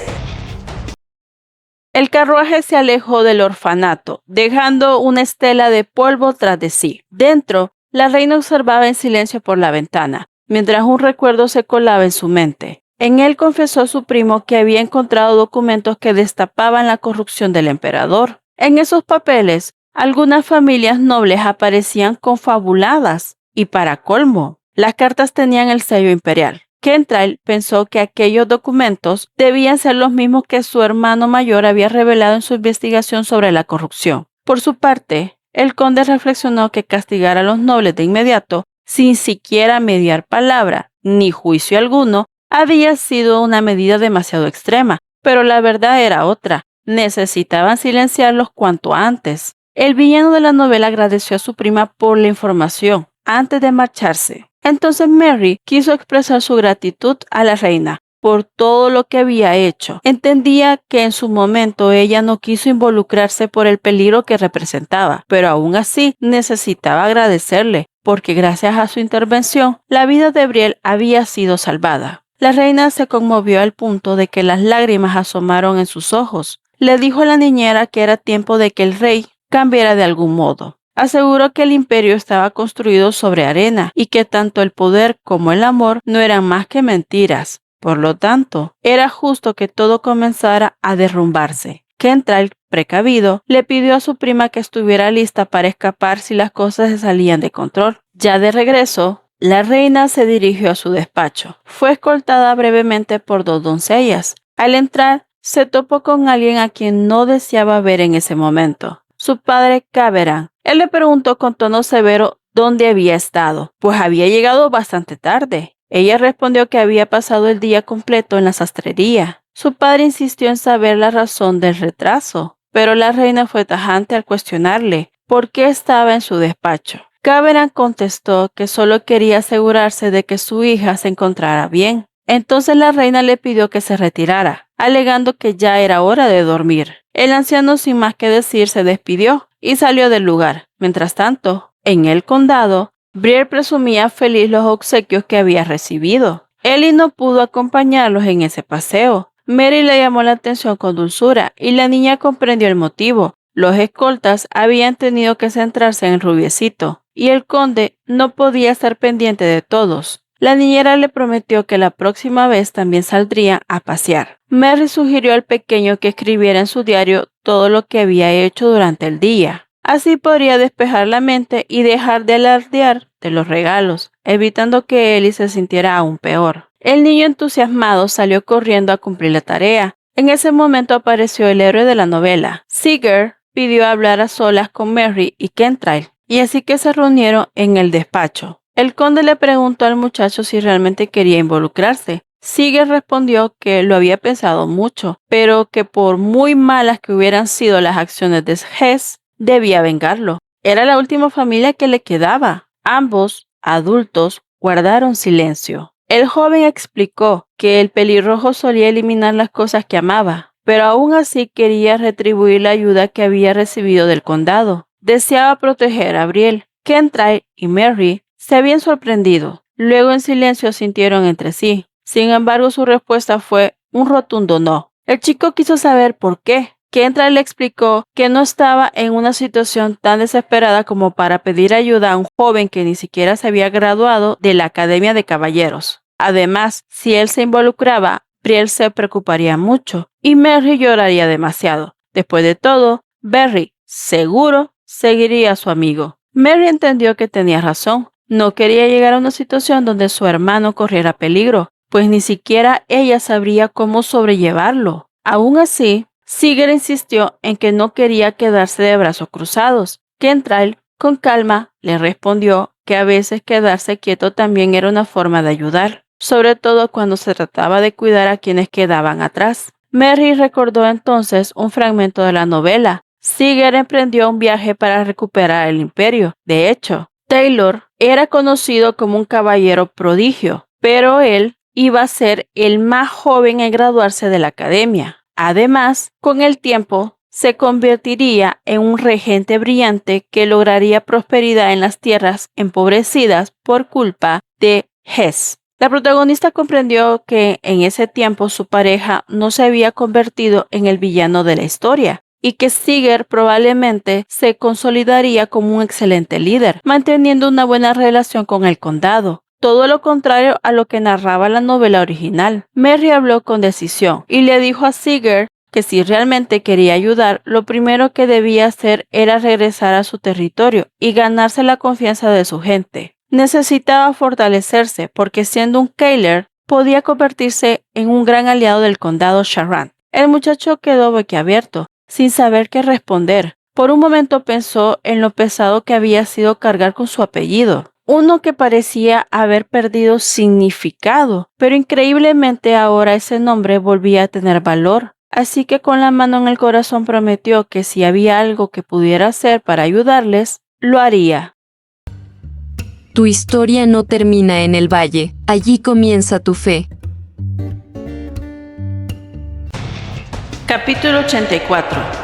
El carruaje se alejó del orfanato, dejando una estela de polvo tras de sí. Dentro, la reina observaba en silencio por la ventana, mientras un recuerdo se colaba en su mente. En él confesó a su primo que había encontrado documentos que destapaban la corrupción del emperador. En esos papeles, algunas familias nobles aparecían confabuladas, y para colmo, las cartas tenían el sello imperial. Kentrail pensó que aquellos documentos debían ser los mismos que su hermano mayor había revelado en su investigación sobre la corrupción. Por su parte, el conde reflexionó que castigar a los nobles de inmediato, sin siquiera mediar palabra ni juicio alguno, había sido una medida demasiado extrema, pero la verdad era otra. Necesitaban silenciarlos cuanto antes. El villano de la novela agradeció a su prima por la información antes de marcharse. Entonces Mary quiso expresar su gratitud a la reina por todo lo que había hecho. Entendía que en su momento ella no quiso involucrarse por el peligro que representaba, pero aún así necesitaba agradecerle, porque gracias a su intervención, la vida de Brielle había sido salvada. La reina se conmovió al punto de que las lágrimas asomaron en sus ojos. Le dijo a la niñera que era tiempo de que el rey cambiara de algún modo. Aseguró que el imperio estaba construido sobre arena y que tanto el poder como el amor no eran más que mentiras. Por lo tanto, era justo que todo comenzara a derrumbarse. Kentrail, precavido, le pidió a su prima que estuviera lista para escapar si las cosas se salían de control. Ya de regreso, la reina se dirigió a su despacho. Fue escoltada brevemente por 2 doncellas. Al entrar, se topó con alguien a quien no deseaba ver en ese momento. Su padre, Caveran. Él le preguntó con tono severo dónde había estado, pues había llegado bastante tarde. Ella respondió que había pasado el día completo en la sastrería. Su padre insistió en saber la razón del retraso, pero la reina fue tajante al cuestionarle por qué estaba en su despacho. Caveran contestó que solo quería asegurarse de que su hija se encontrara bien. Entonces la reina le pidió que se retirara, alegando que ya era hora de dormir. El anciano, sin más que decir, se despidió y salió del lugar. Mientras tanto, en el condado, Brielle presumía feliz los obsequios que había recibido. Ellie no pudo acompañarlos en ese paseo. Mary le llamó la atención con dulzura y la niña comprendió el motivo. Los escoltas habían tenido que centrarse en el rubiecito, y el conde no podía estar pendiente de todos. La niñera le prometió que la próxima vez también saldrían a pasear. Mary sugirió al pequeño que escribiera en su diario todo lo que había hecho durante el día. Así podría despejar la mente y dejar de alardear de los regalos, evitando que Ellie se sintiera aún peor. El niño entusiasmado salió corriendo a cumplir la tarea. En ese momento apareció el héroe de la novela. Sigurd pidió hablar a solas con Mary y Kentrail, y así que se reunieron en el despacho. El conde le preguntó al muchacho si realmente quería involucrarse. Sigurd respondió que lo había pensado mucho, pero que por muy malas que hubieran sido las acciones de Hess, debía vengarlo. Era la última familia que le quedaba. Ambos, adultos, guardaron silencio. El joven explicó que el pelirrojo solía eliminar las cosas que amaba, pero aún así quería retribuir la ayuda que había recibido del condado. Deseaba proteger a Brielle. Kentrail y Mary se habían sorprendido. Luego en silencio asintieron entre sí. Sin embargo, su respuesta fue un rotundo no. El chico quiso saber por qué. Kendra le explicó que no estaba en una situación tan desesperada como para pedir ayuda a un joven que ni siquiera se había graduado de la Academia de Caballeros. Además, si él se involucraba, Brielle se preocuparía mucho y Mary lloraría demasiado. Después de todo, Barry, seguro, seguiría a su amigo. Mary entendió que tenía razón. No quería llegar a una situación donde su hermano corriera peligro, pues ni siquiera ella sabría cómo sobrellevarlo. Aún así, Seeger insistió en que no quería quedarse de brazos cruzados. Kentrail, con calma, le respondió que a veces quedarse quieto también era una forma de ayudar, sobre todo cuando se trataba de cuidar a quienes quedaban atrás. Mary recordó entonces un fragmento de la novela. Seeger emprendió un viaje para recuperar el imperio. De hecho, Taylor era conocido como un caballero prodigio, pero él iba a ser el más joven en graduarse de la academia. Además, con el tiempo, se convertiría en un regente brillante que lograría prosperidad en las tierras empobrecidas por culpa de Hess. La protagonista comprendió que en ese tiempo su pareja no se había convertido en el villano de la historia y que Seeger probablemente se consolidaría como un excelente líder, manteniendo una buena relación con el condado. Todo lo contrario a lo que narraba la novela original. Mary habló con decisión y le dijo a Seeger que si realmente quería ayudar, lo primero que debía hacer era regresar a su territorio y ganarse la confianza de su gente. Necesitaba fortalecerse porque siendo un Kaler podía convertirse en un gran aliado del condado Sharran. El muchacho quedó boquiabierto, sin saber qué responder. Por un momento pensó en lo pesado que había sido cargar con su apellido, uno que parecía haber perdido significado, pero increíblemente ahora ese nombre volvía a tener valor. Así que con la mano en el corazón prometió que si había algo que pudiera hacer para ayudarles, lo haría. Tu historia no termina en el valle, allí comienza tu fe. Capítulo 84.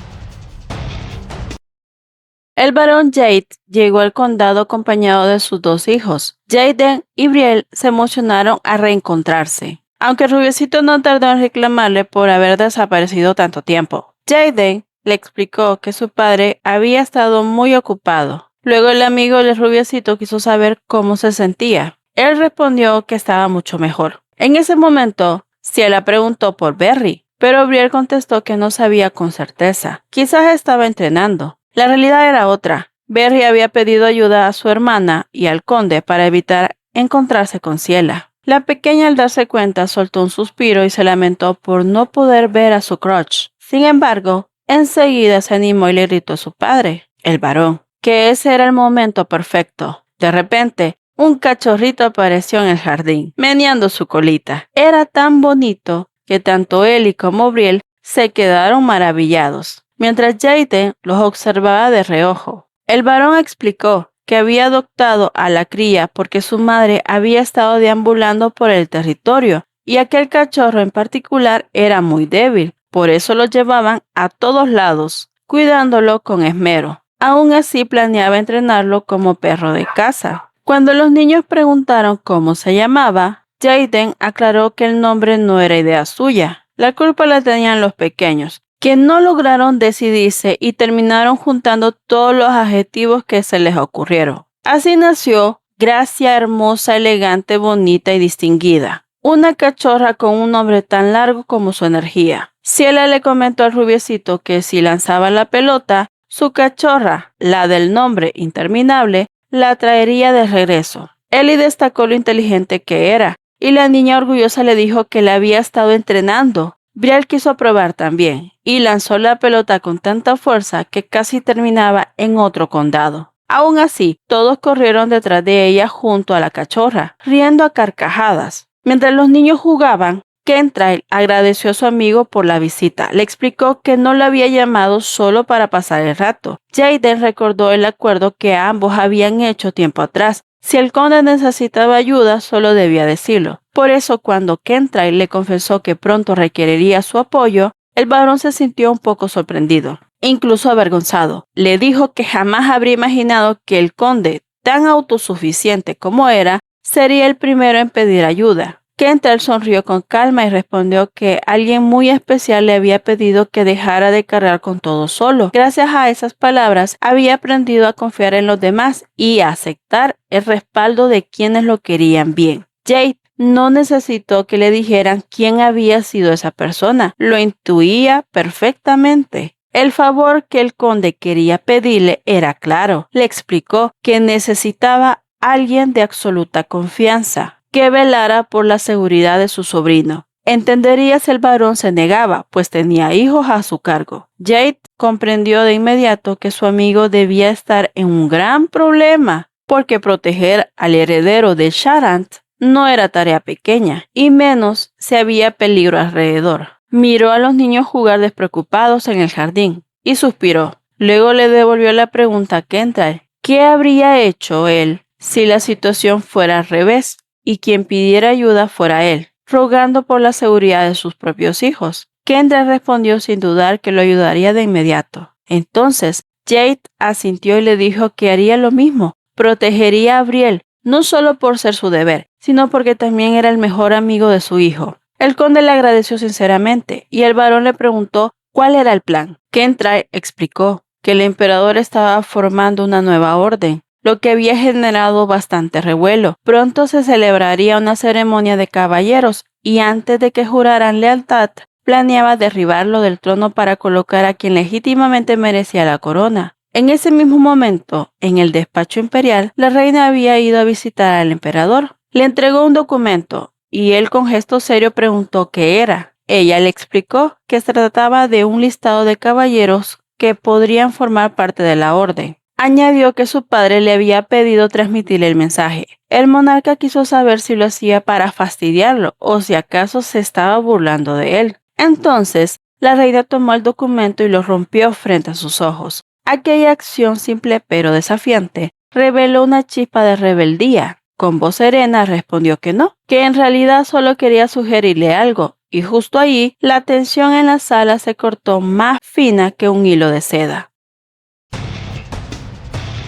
El barón Jade llegó al condado acompañado de sus dos hijos. Jaden y Brielle se emocionaron a reencontrarse, aunque Rubiecito no tardó en reclamarle por haber desaparecido tanto tiempo. Jaden le explicó que su padre había estado muy ocupado. Luego el amigo del Rubiecito quiso saber cómo se sentía. Él respondió que estaba mucho mejor. En ese momento, Ciela preguntó por Barry, pero Brielle contestó que no sabía con certeza. Quizás estaba entrenando. La realidad era otra. Barry había pedido ayuda a su hermana y al conde para evitar encontrarse con Ciela. La pequeña, al darse cuenta, soltó un suspiro y se lamentó por no poder ver a su crush. Sin embargo, enseguida se animó y le gritó a su padre, el varón, que ese era el momento perfecto. De repente, un cachorrito apareció en el jardín, meneando su colita. Era tan bonito que tanto él como Brielle se quedaron maravillados, mientras Jaden los observaba de reojo. El varón explicó que había adoptado a la cría porque su madre había estado deambulando por el territorio y aquel cachorro en particular era muy débil, por eso lo llevaban a todos lados, cuidándolo con esmero. Aún así planeaba entrenarlo como perro de casa. Cuando los niños preguntaron cómo se llamaba, Jaden aclaró que el nombre no era idea suya. La culpa la tenían los pequeños, que no lograron decidirse y terminaron juntando todos los adjetivos que se les ocurrieron. Así nació Gracia, hermosa, elegante, bonita y distinguida. Una cachorra con un nombre tan largo como su energía. Ciela le comentó al Rubiecito que si lanzaba la pelota, su cachorra, la del nombre interminable, la traería de regreso. Ellie destacó lo inteligente que era, y la niña orgullosa le dijo que la había estado entrenando. Brielle quiso probar también, y lanzó la pelota con tanta fuerza que casi terminaba en otro condado. Aún así, todos corrieron detrás de ella junto a la cachorra, riendo a carcajadas. Mientras los niños jugaban, Kentrail agradeció a su amigo por la visita. Le explicó que no lo había llamado solo para pasar el rato. Jaden recordó el acuerdo que ambos habían hecho tiempo atrás. Si el conde necesitaba ayuda, solo debía decirlo. Por eso, cuando Kentrail le confesó que pronto requeriría su apoyo, el varón se sintió un poco sorprendido, incluso avergonzado. Le dijo que jamás habría imaginado que el conde, tan autosuficiente como era, sería el primero en pedir ayuda. Kentrell sonrió con calma y respondió que alguien muy especial le había pedido que dejara de cargar con todo solo. Gracias a esas palabras, había aprendido a confiar en los demás y a aceptar el respaldo de quienes lo querían bien. Jade no necesitó que le dijeran quién había sido esa persona. Lo intuía perfectamente. El favor que el conde quería pedirle era claro. Le explicó que necesitaba alguien de absoluta confianza, que velara por la seguridad de su sobrino. Entendería si el varón se negaba, pues tenía hijos a su cargo. Jade comprendió de inmediato que su amigo debía estar en un gran problema, porque proteger al heredero de Sharant no era tarea pequeña, y menos si había peligro alrededor. Miró a los niños jugar despreocupados en el jardín y suspiró. Luego le devolvió la pregunta a Kentrell. ¿Qué habría hecho él si la situación fuera al revés y quien pidiera ayuda fuera él, rogando por la seguridad de sus propios hijos? Kentrell respondió sin dudar que lo ayudaría de inmediato. Entonces Jade asintió y le dijo que haría lo mismo. Protegería a Abriel, no solo por ser su deber, sino porque también era el mejor amigo de su hijo. El conde le agradeció sinceramente y el varón le preguntó cuál era el plan. Kentrell explicó que el emperador estaba formando una nueva orden, lo que había generado bastante revuelo. Pronto se celebraría una ceremonia de caballeros y antes de que juraran lealtad, planeaba derribarlo del trono para colocar a quien legítimamente merecía la corona. En ese mismo momento, en el despacho imperial, la reina había ido a visitar al emperador. Le entregó un documento y él con gesto serio preguntó qué era. Ella le explicó que se trataba de un listado de caballeros que podrían formar parte de la orden. Añadió que su padre le había pedido transmitirle el mensaje. El monarca quiso saber si lo hacía para fastidiarlo o si acaso se estaba burlando de él. Entonces, la reina tomó el documento y lo rompió frente a sus ojos. Aquella acción simple pero desafiante reveló una chispa de rebeldía. Con voz serena respondió que no, que en realidad solo quería sugerirle algo, y justo allí la tensión en la sala se cortó más fina que un hilo de seda.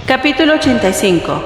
Capítulo 85.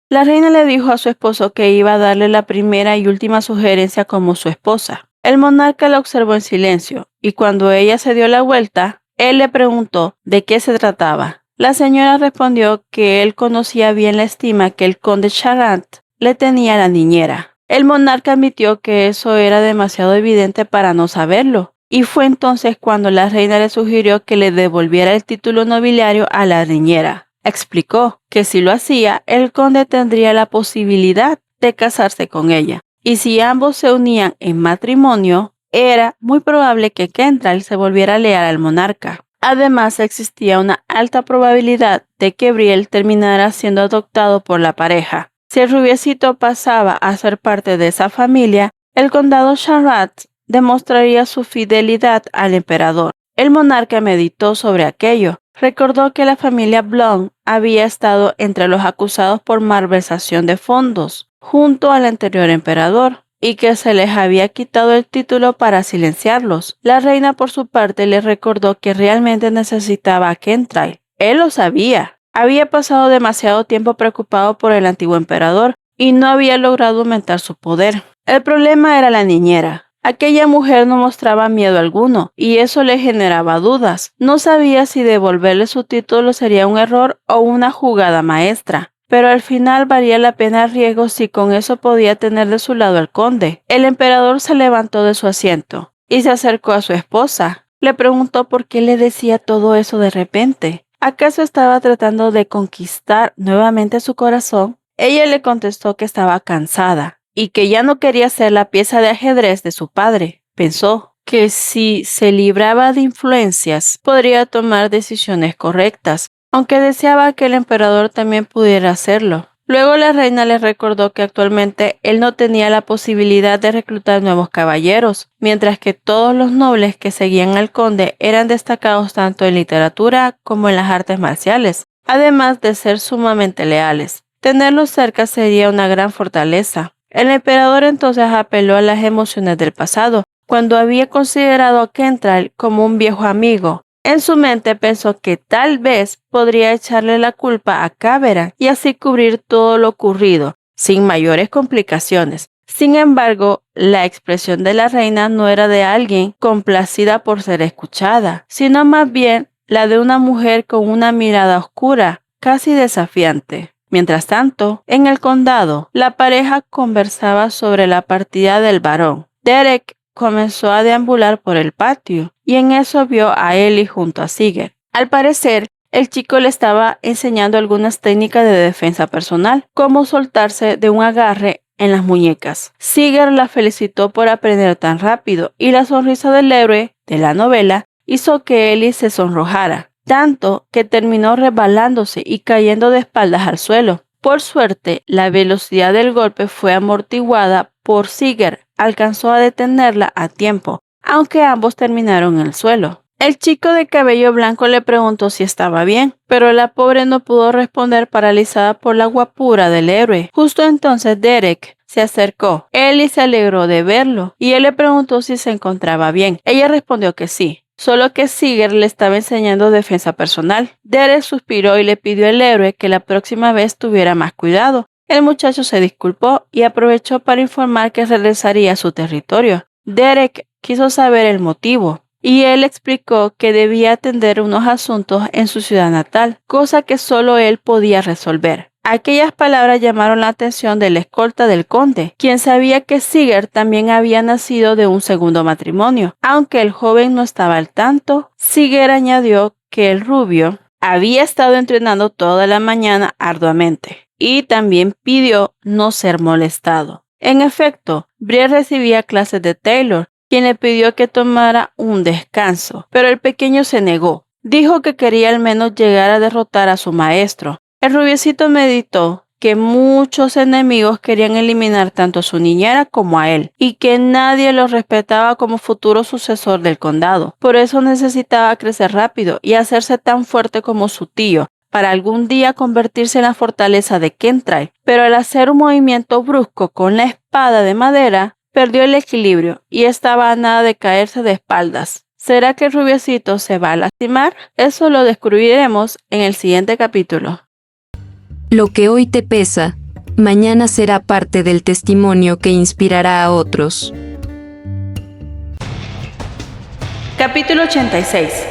La reina le dijo a su esposo que iba a darle la primera y última sugerencia como su esposa. El monarca la observó en silencio, y cuando ella se dio la vuelta, él le preguntó de qué se trataba. La señora respondió que él conocía bien la estima que el conde Sharant le tenía a la niñera. El monarca admitió que eso era demasiado evidente para no saberlo, y fue entonces cuando la reina le sugirió que le devolviera el título nobiliario a la niñera. Explicó que si lo hacía, el conde tendría la posibilidad de casarse con ella, y si ambos se unían en matrimonio, era muy probable que Kentrell se volviera leal al monarca. Además, existía una alta probabilidad de que Brielle terminara siendo adoptado por la pareja. Si el rubiecito pasaba a ser parte de esa familia, el condado Sharant demostraría su fidelidad al emperador. El monarca meditó sobre aquello. Recordó que la familia Blount había estado entre los acusados por malversación de fondos, junto al anterior emperador, y que se les había quitado el título para silenciarlos. La reina por su parte le recordó que realmente necesitaba a Kentrell. Él lo sabía. Había pasado demasiado tiempo preocupado por el antiguo emperador y no había logrado aumentar su poder. El problema era la niñera. Aquella mujer no mostraba miedo alguno y eso le generaba dudas. No sabía si devolverle su título sería un error o una jugada maestra. Pero al final valía la pena el riesgo si con eso podía tener de su lado al conde. El emperador se levantó de su asiento y se acercó a su esposa. Le preguntó por qué le decía todo eso de repente. ¿Acaso estaba tratando de conquistar nuevamente su corazón? Ella le contestó que estaba cansada y que ya no quería ser la pieza de ajedrez de su padre. Pensó que si se libraba de influencias, podría tomar decisiones correctas, aunque deseaba que el emperador también pudiera hacerlo. Luego la reina le recordó que actualmente él no tenía la posibilidad de reclutar nuevos caballeros, mientras que todos los nobles que seguían al conde eran destacados tanto en literatura como en las artes marciales, además de ser sumamente leales. Tenerlos cerca sería una gran fortaleza. El emperador entonces apeló a las emociones del pasado, cuando había considerado a Kentrell como un viejo amigo. En su mente pensó que tal vez podría echarle la culpa a Caberan y así cubrir todo lo ocurrido, sin mayores complicaciones. Sin embargo, la expresión de la reina no era de alguien complacida por ser escuchada, sino más bien la de una mujer con una mirada oscura, casi desafiante. Mientras tanto, en el condado, la pareja conversaba sobre la partida del varón. Derek comenzó a deambular por el patio y en eso vio a Ellie junto a Sigurd. Al parecer, el chico le estaba enseñando algunas técnicas de defensa personal, como soltarse de un agarre en las muñecas. Sigurd la felicitó por aprender tan rápido y la sonrisa del héroe de la novela hizo que Ellie se sonrojara, tanto que terminó resbalándose y cayendo de espaldas al suelo. Por suerte, la velocidad del golpe fue amortiguada por Sigurd. Alcanzó a detenerla a tiempo, aunque ambos terminaron en el suelo. El chico de cabello blanco le preguntó si estaba bien, pero la pobre no pudo responder, paralizada por la guapura del héroe. Justo entonces Derek se acercó. Ellie se alegró de verlo y él le preguntó si se encontraba bien. Ella respondió que sí, solo que Sigurd le estaba enseñando defensa personal. Derek suspiró y le pidió al héroe que la próxima vez tuviera más cuidado. El muchacho se disculpó y aprovechó para informar que regresaría a su territorio. Derek quiso saber el motivo y él explicó que debía atender unos asuntos en su ciudad natal, cosa que solo él podía resolver. Aquellas palabras llamaron la atención del escolta del conde, quien sabía que Sigurd también había nacido de un segundo matrimonio. Aunque el joven no estaba al tanto, Sigurd añadió que el rubio había estado entrenando toda la mañana arduamente y también pidió no ser molestado. En efecto, Brielle recibía clases de Taylor, quien le pidió que tomara un descanso, pero el pequeño se negó. Dijo que quería al menos llegar a derrotar a su maestro. El rubiecito meditó que muchos enemigos querían eliminar tanto a su niñera como a él, y que nadie lo respetaba como futuro sucesor del condado. Por eso necesitaba crecer rápido y hacerse tan fuerte como su tío, para algún día convertirse en la fortaleza de Kentrail. Pero al hacer un movimiento brusco con la espada de madera, perdió el equilibrio y estaba a nada de caerse de espaldas. ¿Será que el rubiecito se va a lastimar? Eso lo descubriremos en el siguiente capítulo. Lo que hoy te pesa, mañana será parte del testimonio que inspirará a otros. Capítulo 86.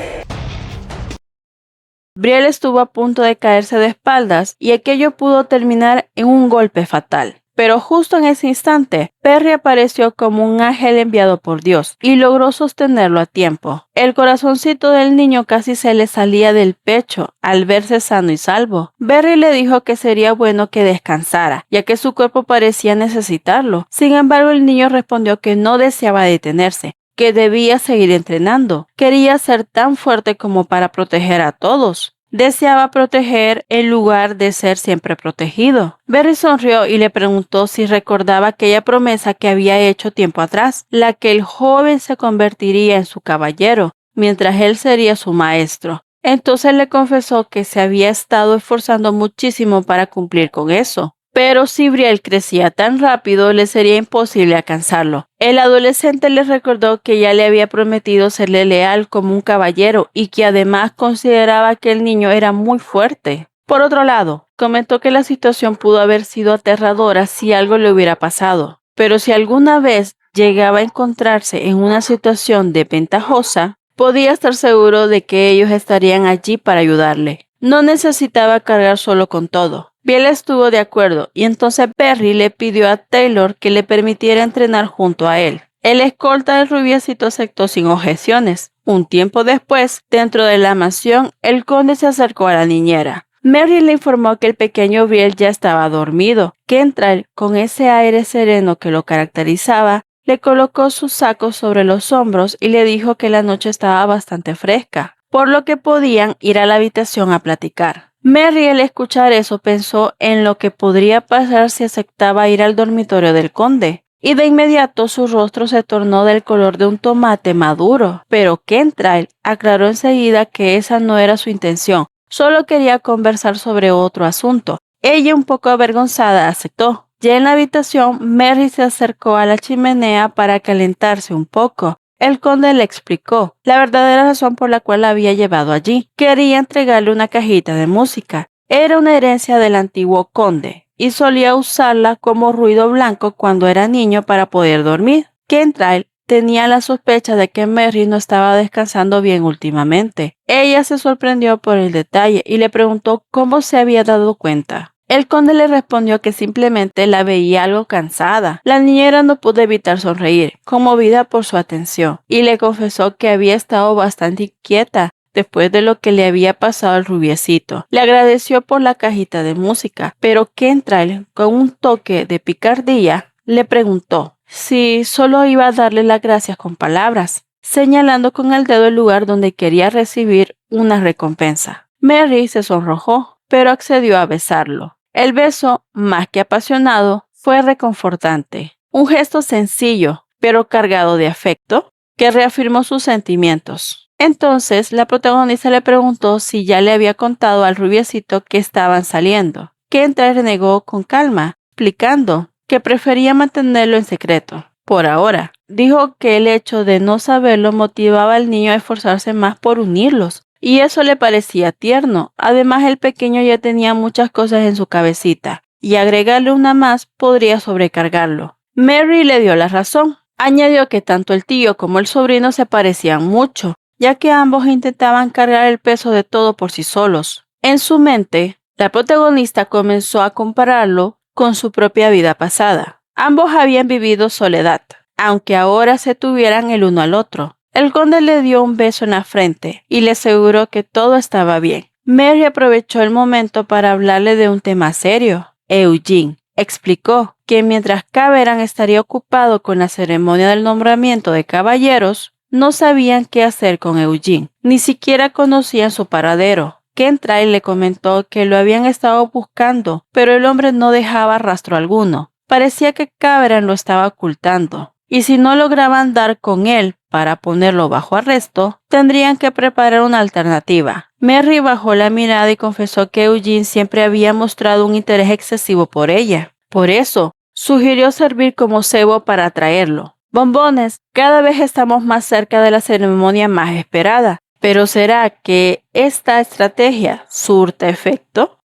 Brielle estuvo a punto de caerse de espaldas y aquello pudo terminar en un golpe fatal. Pero justo en ese instante, Perry apareció como un ángel enviado por Dios y logró sostenerlo a tiempo. El corazoncito del niño casi se le salía del pecho al verse sano y salvo. Perry le dijo que sería bueno que descansara, ya que su cuerpo parecía necesitarlo. Sin embargo, el niño respondió que no deseaba detenerse, que debía seguir entrenando. Quería ser tan fuerte como para proteger a todos. Deseaba proteger en lugar de ser siempre protegido. Perry sonrió y le preguntó si recordaba aquella promesa que había hecho tiempo atrás, la que el joven se convertiría en su caballero, mientras él sería su maestro. Entonces le confesó que se había estado esforzando muchísimo para cumplir con eso. Pero si Brielle crecía tan rápido, le sería imposible alcanzarlo. El adolescente le recordó que ya le había prometido serle leal como un caballero y que además consideraba que el niño era muy fuerte. Por otro lado, comentó que la situación pudo haber sido aterradora si algo le hubiera pasado. Pero si alguna vez llegaba a encontrarse en una situación desventajosa, podía estar seguro de que ellos estarían allí para ayudarle. No necesitaba cargar solo con todo. Brielle estuvo de acuerdo y entonces Perry le pidió a Taylor que le permitiera entrenar junto a él. El escolta del rubiecito aceptó sin objeciones. Un tiempo después, dentro de la mansión, el conde se acercó a la niñera. Mary le informó que el pequeño Brielle ya estaba dormido. Kentrail, con ese aire sereno que lo caracterizaba, le colocó sus sacos sobre los hombros y le dijo que la noche estaba bastante fresca, por lo que podían ir a la habitación a platicar. Mary, al escuchar eso, pensó en lo que podría pasar si aceptaba ir al dormitorio del conde, y de inmediato su rostro se tornó del color de un tomate maduro. Pero Kentrail aclaró enseguida que esa no era su intención, solo quería conversar sobre otro asunto. Ella, un poco avergonzada, aceptó. Ya en la habitación, Mary se acercó a la chimenea para calentarse un poco. El conde le explicó la verdadera razón por la cual la había llevado allí. Quería entregarle una cajita de música. Era una herencia del antiguo conde. y solía usarla como ruido blanco cuando era niño para poder dormir. Kentrail tenía la sospecha de que Merry no estaba descansando bien últimamente. Ella se sorprendió por el detalle y le preguntó cómo se había dado cuenta. El conde le respondió que simplemente la veía algo cansada. La niñera no pudo evitar sonreír, conmovida por su atención, y le confesó que había estado bastante inquieta después de lo que le había pasado al rubiecito. Le agradeció por la cajita de música, pero Kentrail, con un toque de picardía, le preguntó si solo iba a darle las gracias con palabras, señalando con el dedo el lugar donde quería recibir una recompensa. Merry se sonrojó, pero accedió a besarlo. El beso, más que apasionado, fue reconfortante. Un gesto sencillo, pero cargado de afecto, que reafirmó sus sentimientos. Entonces, la protagonista le preguntó si ya le había contado al rubiecito que estaban saliendo. Kentrail negó con calma, explicando que prefería mantenerlo en secreto. Por ahora, dijo que el hecho de no saberlo motivaba al niño a esforzarse más por unirlos, y eso le parecía tierno. Además, el pequeño ya tenía muchas cosas en su cabecita, y agregarle una más podría sobrecargarlo. Merry le dio la razón. Añadió que tanto el tío como el sobrino se parecían mucho, ya que ambos intentaban cargar el peso de todo por sí solos. En su mente, la protagonista comenzó a compararlo con su propia vida pasada. Ambos habían vivido soledad, aunque ahora se tuvieran el uno al otro. El conde le dio un beso en la frente y le aseguró que todo estaba bien. Merry aprovechó el momento para hablarle de un tema serio. Eugene explicó que mientras Caveran estaría ocupado con la ceremonia del nombramiento de caballeros, no sabían qué hacer con Eugene, ni siquiera conocían su paradero. Kentrail le comentó que lo habían estado buscando, pero el hombre no dejaba rastro alguno. Parecía que Caveran lo estaba ocultando, y si no lograban dar con él para ponerlo bajo arresto, tendrían que preparar una alternativa. Merry bajó la mirada y confesó que Eugene siempre había mostrado un interés excesivo por ella. Por eso, sugirió servir como cebo para atraerlo. Bombones, cada vez estamos más cerca de la ceremonia más esperada. ¿Pero será que esta estrategia surta efecto?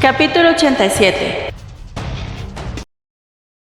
Capítulo 87.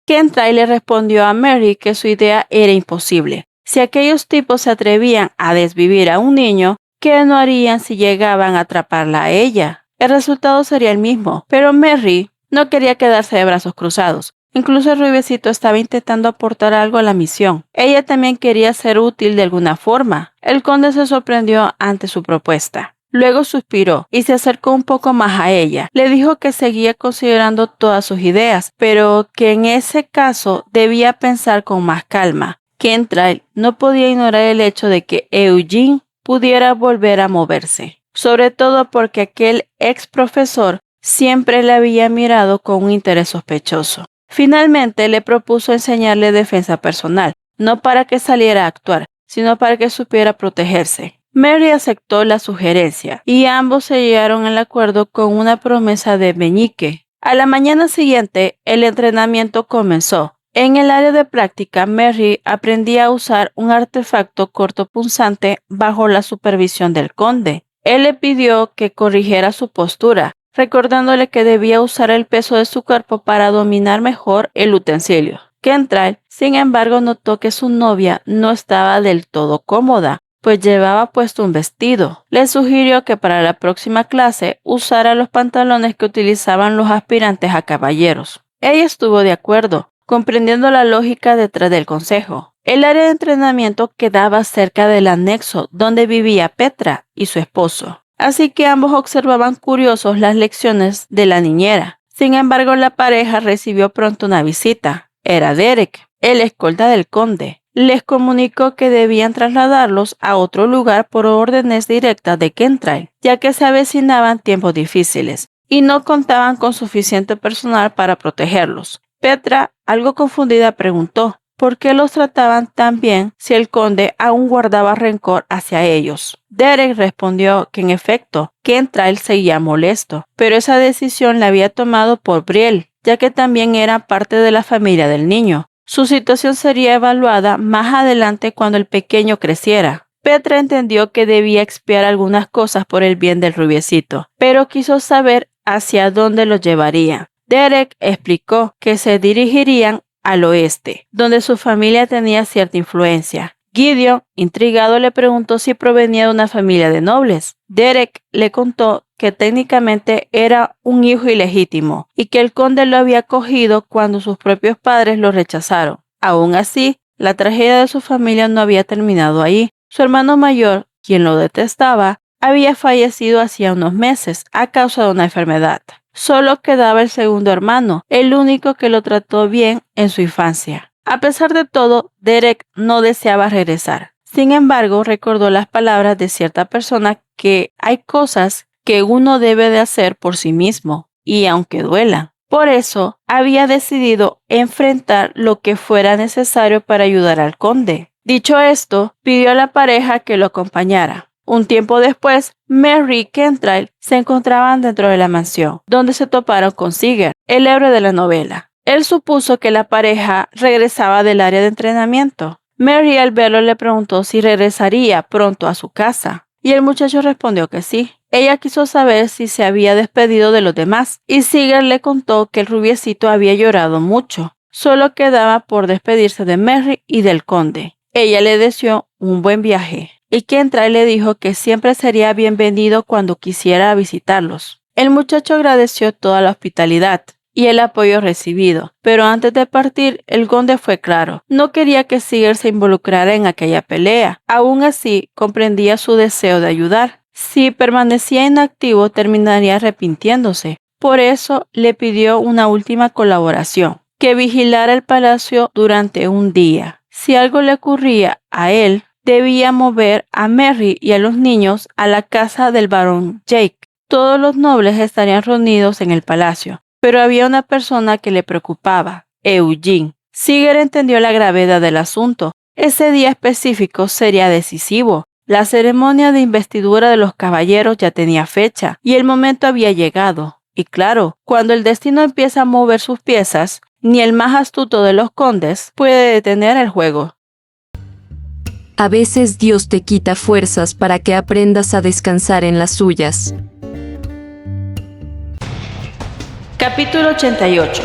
Kentrail le respondió a Merry que su idea era imposible. Si aquellos tipos se atrevían a desvivir a un niño, ¿qué no harían si llegaban a atraparla a ella? El resultado sería el mismo, pero Merry no quería quedarse de brazos cruzados. Incluso el rubiecito estaba intentando aportar algo a la misión. Ella también quería ser útil de alguna forma. El conde se sorprendió ante su propuesta. Luego suspiró y se acercó un poco más a ella. Le dijo que seguía considerando todas sus ideas, pero que en ese caso debía pensar con más calma. Kentrail no podía ignorar el hecho de que Eugene pudiera volver a moverse, sobre todo porque aquel ex profesor siempre le había mirado con un interés sospechoso. Finalmente le propuso enseñarle defensa personal, no para que saliera a actuar, sino para que supiera protegerse. Merry aceptó la sugerencia y ambos se llegaron al acuerdo con una promesa de meñique. A la mañana siguiente, el entrenamiento comenzó. En el área de práctica, Merry aprendía a usar un artefacto cortopunzante bajo la supervisión del conde. Él le pidió que corrigiera su postura, recordándole que debía usar el peso de su cuerpo para dominar mejor el utensilio. Kentrail, sin embargo, notó que su novia no estaba del todo cómoda, pues llevaba puesto un vestido. Le sugirió que para la próxima clase usara los pantalones que utilizaban los aspirantes a caballeros. Ella estuvo de acuerdo, comprendiendo la lógica detrás del consejo. El área de entrenamiento quedaba cerca del anexo donde vivía Petra y su esposo, así que ambos observaban curiosos las lecciones de la niñera. Sin embargo, la pareja recibió pronto una visita. Era Derek, el escolta del conde. Les comunicó que debían trasladarlos a otro lugar por órdenes directas de Kentrail, ya que se avecinaban tiempos difíciles y no contaban con suficiente personal para protegerlos. Petra, algo confundida, preguntó por qué los trataban tan bien si el conde aún guardaba rencor hacia ellos. Derek respondió que en efecto, Kentrail seguía molesto, pero esa decisión la había tomado por Brielle, ya que también era parte de la familia del niño. Su situación sería evaluada más adelante cuando el pequeño creciera. Petra entendió que debía expiar algunas cosas por el bien del rubiecito, pero quiso saber hacia dónde los llevaría. Derek explicó que se dirigirían al oeste, donde su familia tenía cierta influencia. Gideon, intrigado, le preguntó si provenía de una familia de nobles. Derek le contó que técnicamente era un hijo ilegítimo y que el conde lo había acogido cuando sus propios padres lo rechazaron. Aún así, la tragedia de su familia no había terminado ahí. Su hermano mayor, quien lo detestaba, había fallecido hacía unos meses a causa de una enfermedad. Solo quedaba el segundo hermano, el único que lo trató bien en su infancia. A pesar de todo, Derek no deseaba regresar. Sin embargo, recordó las palabras de cierta persona que hay cosas que uno debe de hacer por sí mismo, y aunque duelan. Por eso, había decidido enfrentar lo que fuera necesario para ayudar al conde. Dicho esto, pidió a la pareja que lo acompañara. Un tiempo después, Merry y Kentrail se encontraban dentro de la mansión, donde se toparon con Sigurd, el héroe de la novela. Él supuso que la pareja regresaba del área de entrenamiento. Merry al verlo le preguntó si regresaría pronto a su casa, y el muchacho respondió que sí. Ella quiso saber si se había despedido de los demás, y Sigurd le contó que el rubiecito había llorado mucho. Solo quedaba por despedirse de Merry y del conde. Ella le deseó un buen viaje, y Kentrail le dijo que siempre sería bienvenido cuando quisiera visitarlos. El muchacho agradeció toda la hospitalidad y el apoyo recibido, pero antes de partir, el conde fue claro. No quería que Sigurd se involucrara en aquella pelea. Aún así, comprendía su deseo de ayudar. Si permanecía inactivo, terminaría arrepintiéndose. Por eso, le pidió una última colaboración, que vigilara el palacio durante un día. Si algo le ocurría a él, debía mover a Merry y a los niños a la casa del barón Jake. Todos los nobles estarían reunidos en el palacio. Pero había una persona que le preocupaba, Eugene. Sigurd entendió la gravedad del asunto. Ese día específico sería decisivo. La ceremonia de investidura de los caballeros ya tenía fecha y el momento había llegado. Y claro, cuando el destino empieza a mover sus piezas, ni el más astuto de los condes puede detener el juego. A veces Dios te quita fuerzas para que aprendas a descansar en las suyas. Capítulo 88.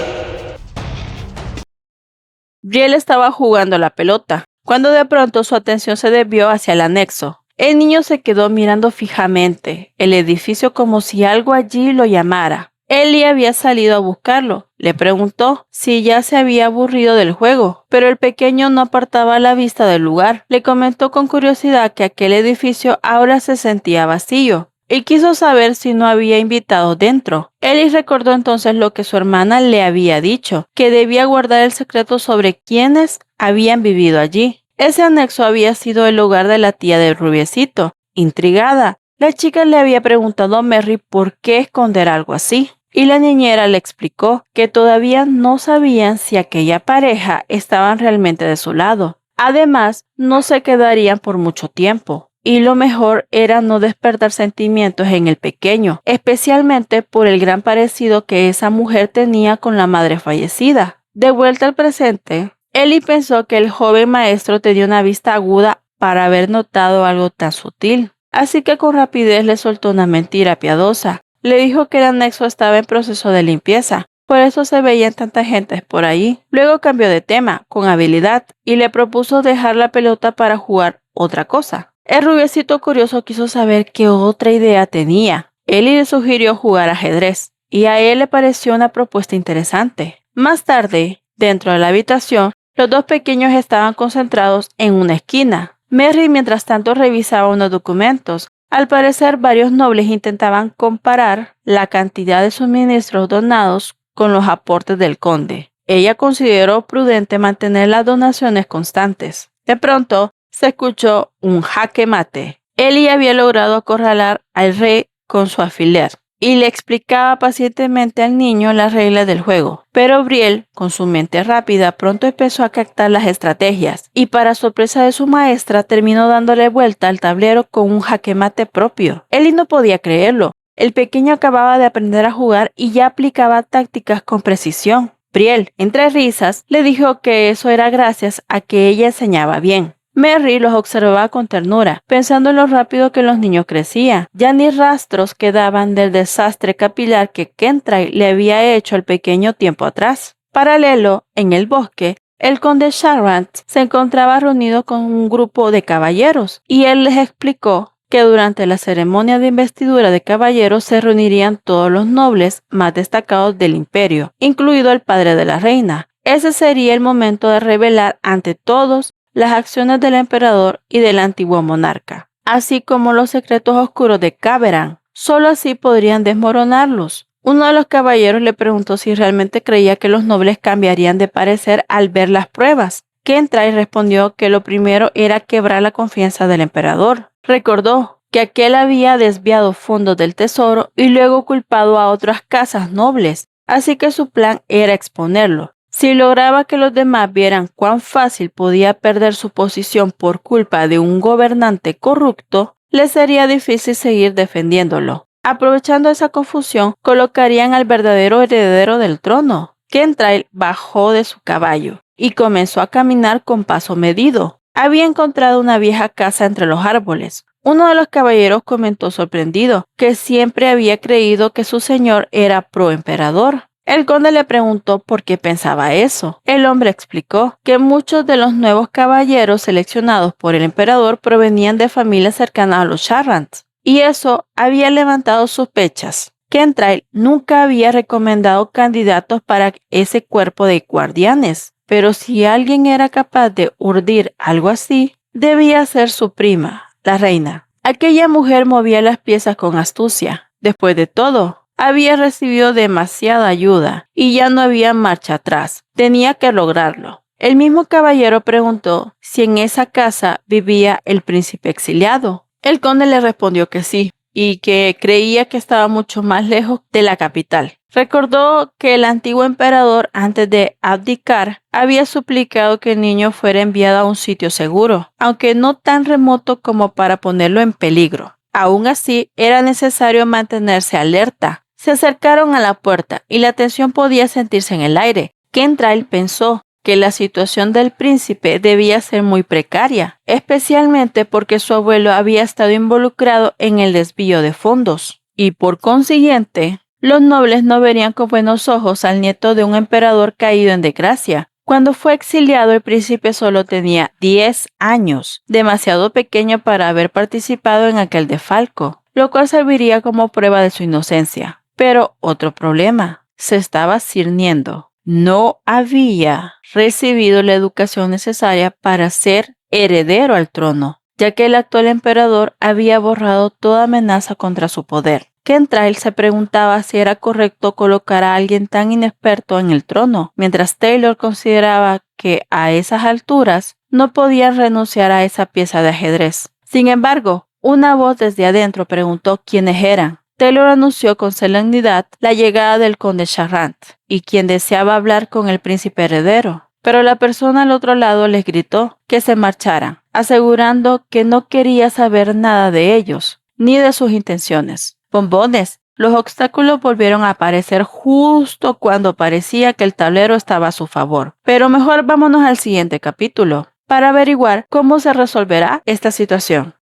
Brielle estaba jugando a la pelota, cuando de pronto su atención se desvió hacia el anexo. El niño se quedó mirando fijamente el edificio como si algo allí lo llamara. Ellie había salido a buscarlo. Le preguntó si ya se había aburrido del juego, pero el pequeño no apartaba la vista del lugar. Le comentó con curiosidad que aquel edificio ahora se sentía vacío y quiso saber si no había invitados dentro. Ellie recordó entonces lo que su hermana le había dicho, que debía guardar el secreto sobre quiénes habían vivido allí. Ese anexo había sido el hogar de la tía del rubiecito. Intrigada, la chica le había preguntado a Merry por qué esconder algo así. Y la niñera le explicó que todavía no sabían si aquella pareja estaban realmente de su lado. Además, no se quedarían por mucho tiempo. Y lo mejor era no despertar sentimientos en el pequeño, especialmente por el gran parecido que esa mujer tenía con la madre fallecida. De vuelta al presente, Ellie pensó que el joven maestro tenía una vista aguda para haber notado algo tan sutil. Así que con rapidez le soltó una mentira piadosa. Le dijo que el anexo estaba en proceso de limpieza, por eso se veían tantas gentes por ahí. Luego cambió de tema, con habilidad, y le propuso dejar la pelota para jugar otra cosa. El rubiecito curioso quiso saber qué otra idea tenía. Ellie le sugirió jugar ajedrez, y a él le pareció una propuesta interesante. Más tarde, dentro de la habitación, los dos pequeños estaban concentrados en una esquina. Merry, mientras tanto, revisaba unos documentos. Al parecer, varios nobles intentaban comparar la cantidad de suministros donados con los aportes del conde. Ella consideró prudente mantener las donaciones constantes. De pronto, se escuchó un jaque mate. Ellie había logrado acorralar al rey con su alfiler y le explicaba pacientemente al niño las reglas del juego. Pero Brielle, con su mente rápida, pronto empezó a captar las estrategias y para sorpresa de su maestra terminó dándole vuelta al tablero con un jaque mate propio. Ellie no podía creerlo. El pequeño acababa de aprender a jugar y ya aplicaba tácticas con precisión. Brielle, entre risas, le dijo que eso era gracias a que ella enseñaba bien. Mary los observaba con ternura, pensando en lo rápido que los niños crecían. Ya ni rastros quedaban del desastre capilar que Kentrail le había hecho al pequeño tiempo atrás. Paralelo, en el bosque, el conde Charrant se encontraba reunido con un grupo de caballeros y él les explicó que durante la ceremonia de investidura de caballeros se reunirían todos los nobles más destacados del imperio, incluido el padre de la reina. Ese sería el momento de revelar ante todos las acciones del emperador y del antiguo monarca, así como los secretos oscuros de Caverham. Solo así podrían desmoronarlos. Uno de los caballeros le preguntó si realmente creía que los nobles cambiarían de parecer al ver las pruebas. Kentrail respondió que lo primero era quebrar la confianza del emperador. Recordó que aquel había desviado fondos del tesoro y luego culpado a otras casas nobles, así que su plan era exponerlo. Si lograba que los demás vieran cuán fácil podía perder su posición por culpa de un gobernante corrupto, les sería difícil seguir defendiéndolo. Aprovechando esa confusión, colocarían al verdadero heredero del trono. Kentrail bajó de su caballo y comenzó a caminar con paso medido. Había encontrado una vieja casa entre los árboles. Uno de los caballeros comentó sorprendido que siempre había creído que su señor era proemperador. El conde le preguntó por qué pensaba eso. El hombre explicó que muchos de los nuevos caballeros seleccionados por el emperador provenían de familias cercanas a los Charrant, y eso había levantado sospechas. Kentrail nunca había recomendado candidatos para ese cuerpo de guardianes, pero si alguien era capaz de urdir algo así, debía ser su prima, la reina. Aquella mujer movía las piezas con astucia. Después de todo, había recibido demasiada ayuda y ya no había marcha atrás. Tenía que lograrlo. El mismo caballero preguntó si en esa casa vivía el príncipe exiliado. El conde le respondió que sí, y que creía que estaba mucho más lejos de la capital. Recordó que el antiguo emperador, antes de abdicar, había suplicado que el niño fuera enviado a un sitio seguro, aunque no tan remoto como para ponerlo en peligro. Aún así, era necesario mantenerse alerta. Se acercaron a la puerta y la tensión podía sentirse en el aire. Kentrail pensó que la situación del príncipe debía ser muy precaria, especialmente porque su abuelo había estado involucrado en el desvío de fondos, y por consiguiente, los nobles no verían con buenos ojos al nieto de un emperador caído en desgracia. Cuando fue exiliado, el príncipe solo tenía 10 años, demasiado pequeño para haber participado en aquel desfalco, lo cual serviría como prueba de su inocencia. Pero otro problema, se estaba cerniendo. No había recibido la educación necesaria para ser heredero al trono, ya que el actual emperador había borrado toda amenaza contra su poder. Kentrail se preguntaba si era correcto colocar a alguien tan inexperto en el trono, mientras Taylor consideraba que a esas alturas no podían renunciar a esa pieza de ajedrez. Sin embargo, una voz desde adentro preguntó quiénes eran. Taylor anunció con solemnidad la llegada del conde Charrant, y quien deseaba hablar con el príncipe heredero. Pero la persona al otro lado les gritó que se marcharan, asegurando que no quería saber nada de ellos, ni de sus intenciones. Bombones, los obstáculos volvieron a aparecer justo cuando parecía que el tablero estaba a su favor. Pero mejor vámonos al siguiente capítulo, para averiguar cómo se resolverá esta situación.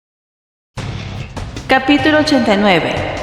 Capítulo 89.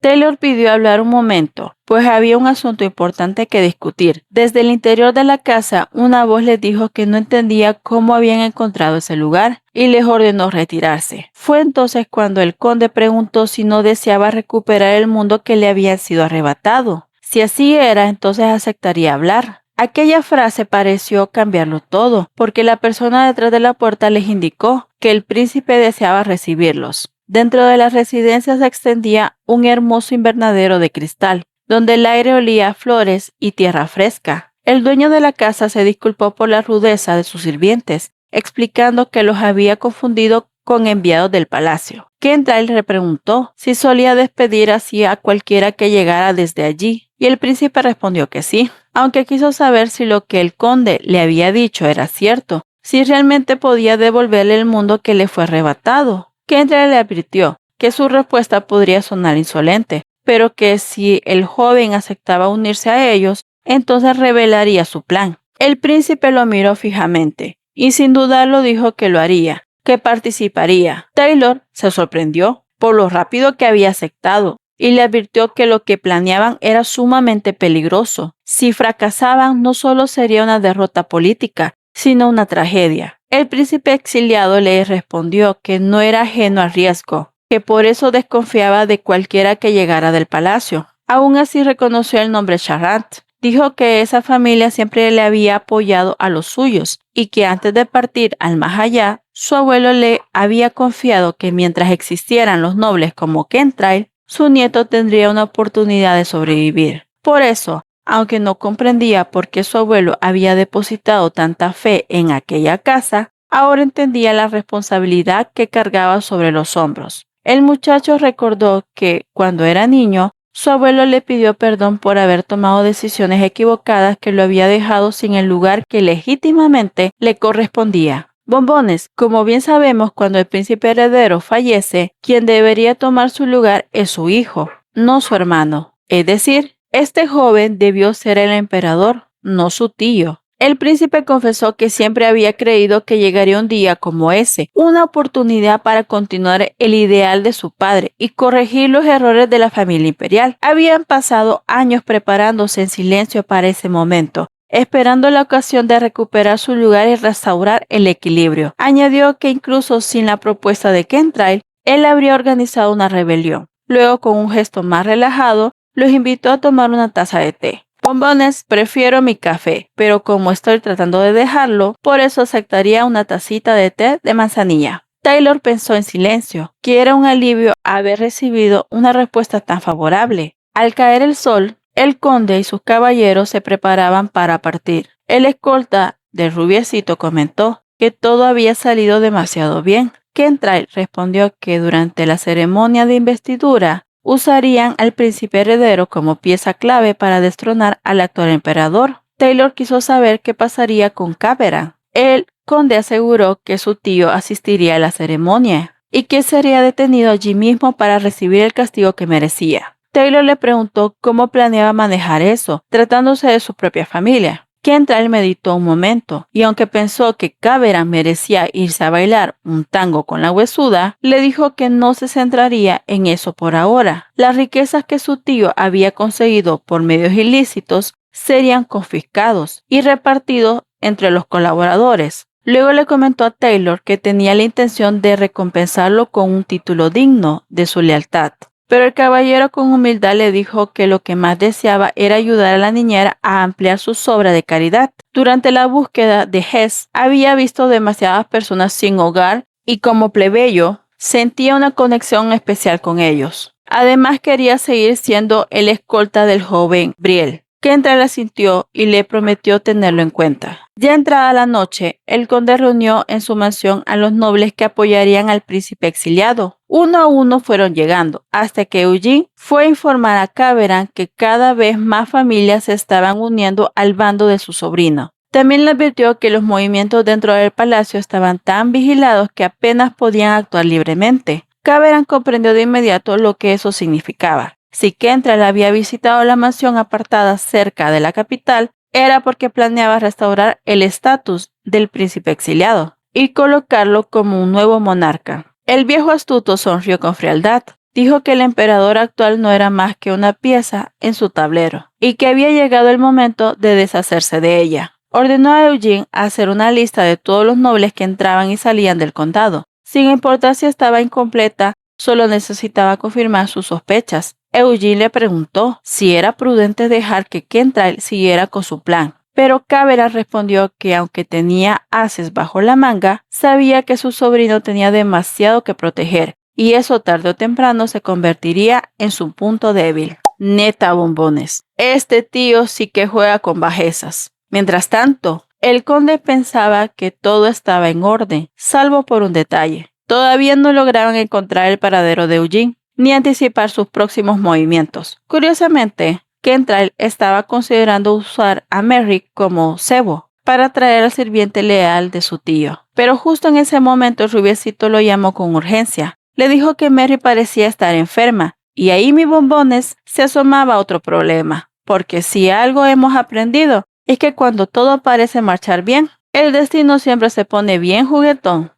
Taylor pidió hablar un momento, pues había un asunto importante que discutir. Desde el interior de la casa, una voz les dijo que no entendía cómo habían encontrado ese lugar y les ordenó retirarse. Fue entonces cuando el conde preguntó si no deseaba recuperar el mundo que le había sido arrebatado. Si así era, entonces aceptaría hablar. Aquella frase pareció cambiarlo todo, porque la persona detrás de la puerta les indicó que el príncipe deseaba recibirlos. Dentro de la residencia se extendía un hermoso invernadero de cristal, donde el aire olía a flores y tierra fresca. El dueño de la casa se disculpó por la rudeza de sus sirvientes, explicando que los había confundido con enviados del palacio. Kentrail le preguntó si solía despedir así a cualquiera que llegara desde allí, y el príncipe respondió que sí, aunque quiso saber si lo que el conde le había dicho era cierto, si realmente podía devolverle el mundo que le fue arrebatado. Kentrail le advirtió que su respuesta podría sonar insolente, pero que si el joven aceptaba unirse a ellos, entonces revelaría su plan. El príncipe lo miró fijamente y sin dudarlo dijo que lo haría, que participaría. Taylor se sorprendió por lo rápido que había aceptado y le advirtió que lo que planeaban era sumamente peligroso. Si fracasaban, no solo sería una derrota política, sino una tragedia. El príncipe exiliado le respondió que no era ajeno al riesgo, que por eso desconfiaba de cualquiera que llegara del palacio. Aún así reconoció el nombre Charant. Dijo que esa familia siempre le había apoyado a los suyos y que antes de partir al más allá, su abuelo le había confiado que mientras existieran los nobles como Kentrail, su nieto tendría una oportunidad de sobrevivir. Por eso, aunque no comprendía por qué su abuelo había depositado tanta fe en aquella casa, ahora entendía la responsabilidad que cargaba sobre los hombros. El muchacho recordó que, cuando era niño, su abuelo le pidió perdón por haber tomado decisiones equivocadas que lo había dejado sin el lugar que legítimamente le correspondía. Bombones, como bien sabemos, cuando el príncipe heredero fallece, quien debería tomar su lugar es su hijo, no su hermano. Es decir, este joven debió ser el emperador, no su tío. El príncipe confesó que siempre había creído que llegaría un día como ese, una oportunidad para continuar el ideal de su padre y corregir los errores de la familia imperial. Habían pasado años preparándose en silencio para ese momento, esperando la ocasión de recuperar su lugar y restaurar el equilibrio. Añadió que incluso sin la propuesta de Kentrail, él habría organizado una rebelión. Luego, con un gesto más relajado, los invitó a tomar una taza de té. Bombones, prefiero mi café, pero como estoy tratando de dejarlo, por eso aceptaría una tacita de té de manzanilla. Taylor pensó en silencio, que era un alivio haber recibido una respuesta tan favorable. Al caer el sol, el conde y sus caballeros se preparaban para partir. El escolta del rubiecito comentó que todo había salido demasiado bien. Kentrail respondió que durante la ceremonia de investidura usarían al príncipe heredero como pieza clave para destronar al actual emperador. Taylor quiso saber qué pasaría con Caveran. El conde aseguró que su tío asistiría a la ceremonia y que sería detenido allí mismo para recibir el castigo que merecía. Taylor le preguntó cómo planeaba manejar eso, tratándose de su propia familia. Kentrail meditó un momento, y aunque pensó que Caveran merecía irse a bailar un tango con la huesuda, le dijo que no se centraría en eso por ahora. Las riquezas que su tío había conseguido por medios ilícitos serían confiscados y repartidos entre los colaboradores. Luego le comentó a Taylor que tenía la intención de recompensarlo con un título digno de su lealtad. Pero el caballero con humildad le dijo que lo que más deseaba era ayudar a la niñera a ampliar su obra de caridad. Durante la búsqueda de Hess, había visto demasiadas personas sin hogar y como plebeyo, sentía una conexión especial con ellos. Además quería seguir siendo el escolta del joven Brielle. Kentrail asintió y le prometió tenerlo en cuenta. Ya entrada la noche, el conde reunió en su mansión a los nobles que apoyarían al príncipe exiliado. Uno a uno fueron llegando, hasta que Eugene fue a informar a Caveran que cada vez más familias se estaban uniendo al bando de su sobrino. También le advirtió que los movimientos dentro del palacio estaban tan vigilados que apenas podían actuar libremente. Caveran comprendió de inmediato lo que eso significaba. Si Kentrail había visitado la mansión apartada cerca de la capital, era porque planeaba restaurar el estatus del príncipe exiliado y colocarlo como un nuevo monarca. El viejo astuto sonrió con frialdad. Dijo que el emperador actual no era más que una pieza en su tablero y que había llegado el momento de deshacerse de ella. Ordenó a Eugene hacer una lista de todos los nobles que entraban y salían del condado. Sin importar si estaba incompleta, solo necesitaba confirmar sus sospechas. Eugene le preguntó si era prudente dejar que Kentrail siguiera con su plan, pero Caveran respondió que aunque tenía ases bajo la manga, sabía que su sobrino tenía demasiado que proteger y eso tarde o temprano se convertiría en su punto débil. Neta, bombones, este tío sí que juega con bajezas. Mientras tanto, el conde pensaba que todo estaba en orden, salvo por un detalle. Todavía no lograban encontrar el paradero de Eugene, ni anticipar sus próximos movimientos. Curiosamente, Kentrail estaba considerando usar a Merrick como cebo para atraer al sirviente leal de su tío. Pero justo en ese momento el rubiecito lo llamó con urgencia. Le dijo que Merrick parecía estar enferma, y ahí, mi bombones, se asomaba otro problema. Porque si algo hemos aprendido, es que cuando todo parece marchar bien, el destino siempre se pone bien juguetón.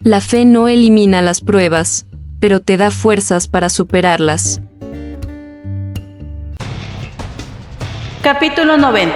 La fe no elimina las pruebas, pero te da fuerzas para superarlas. Capítulo 90.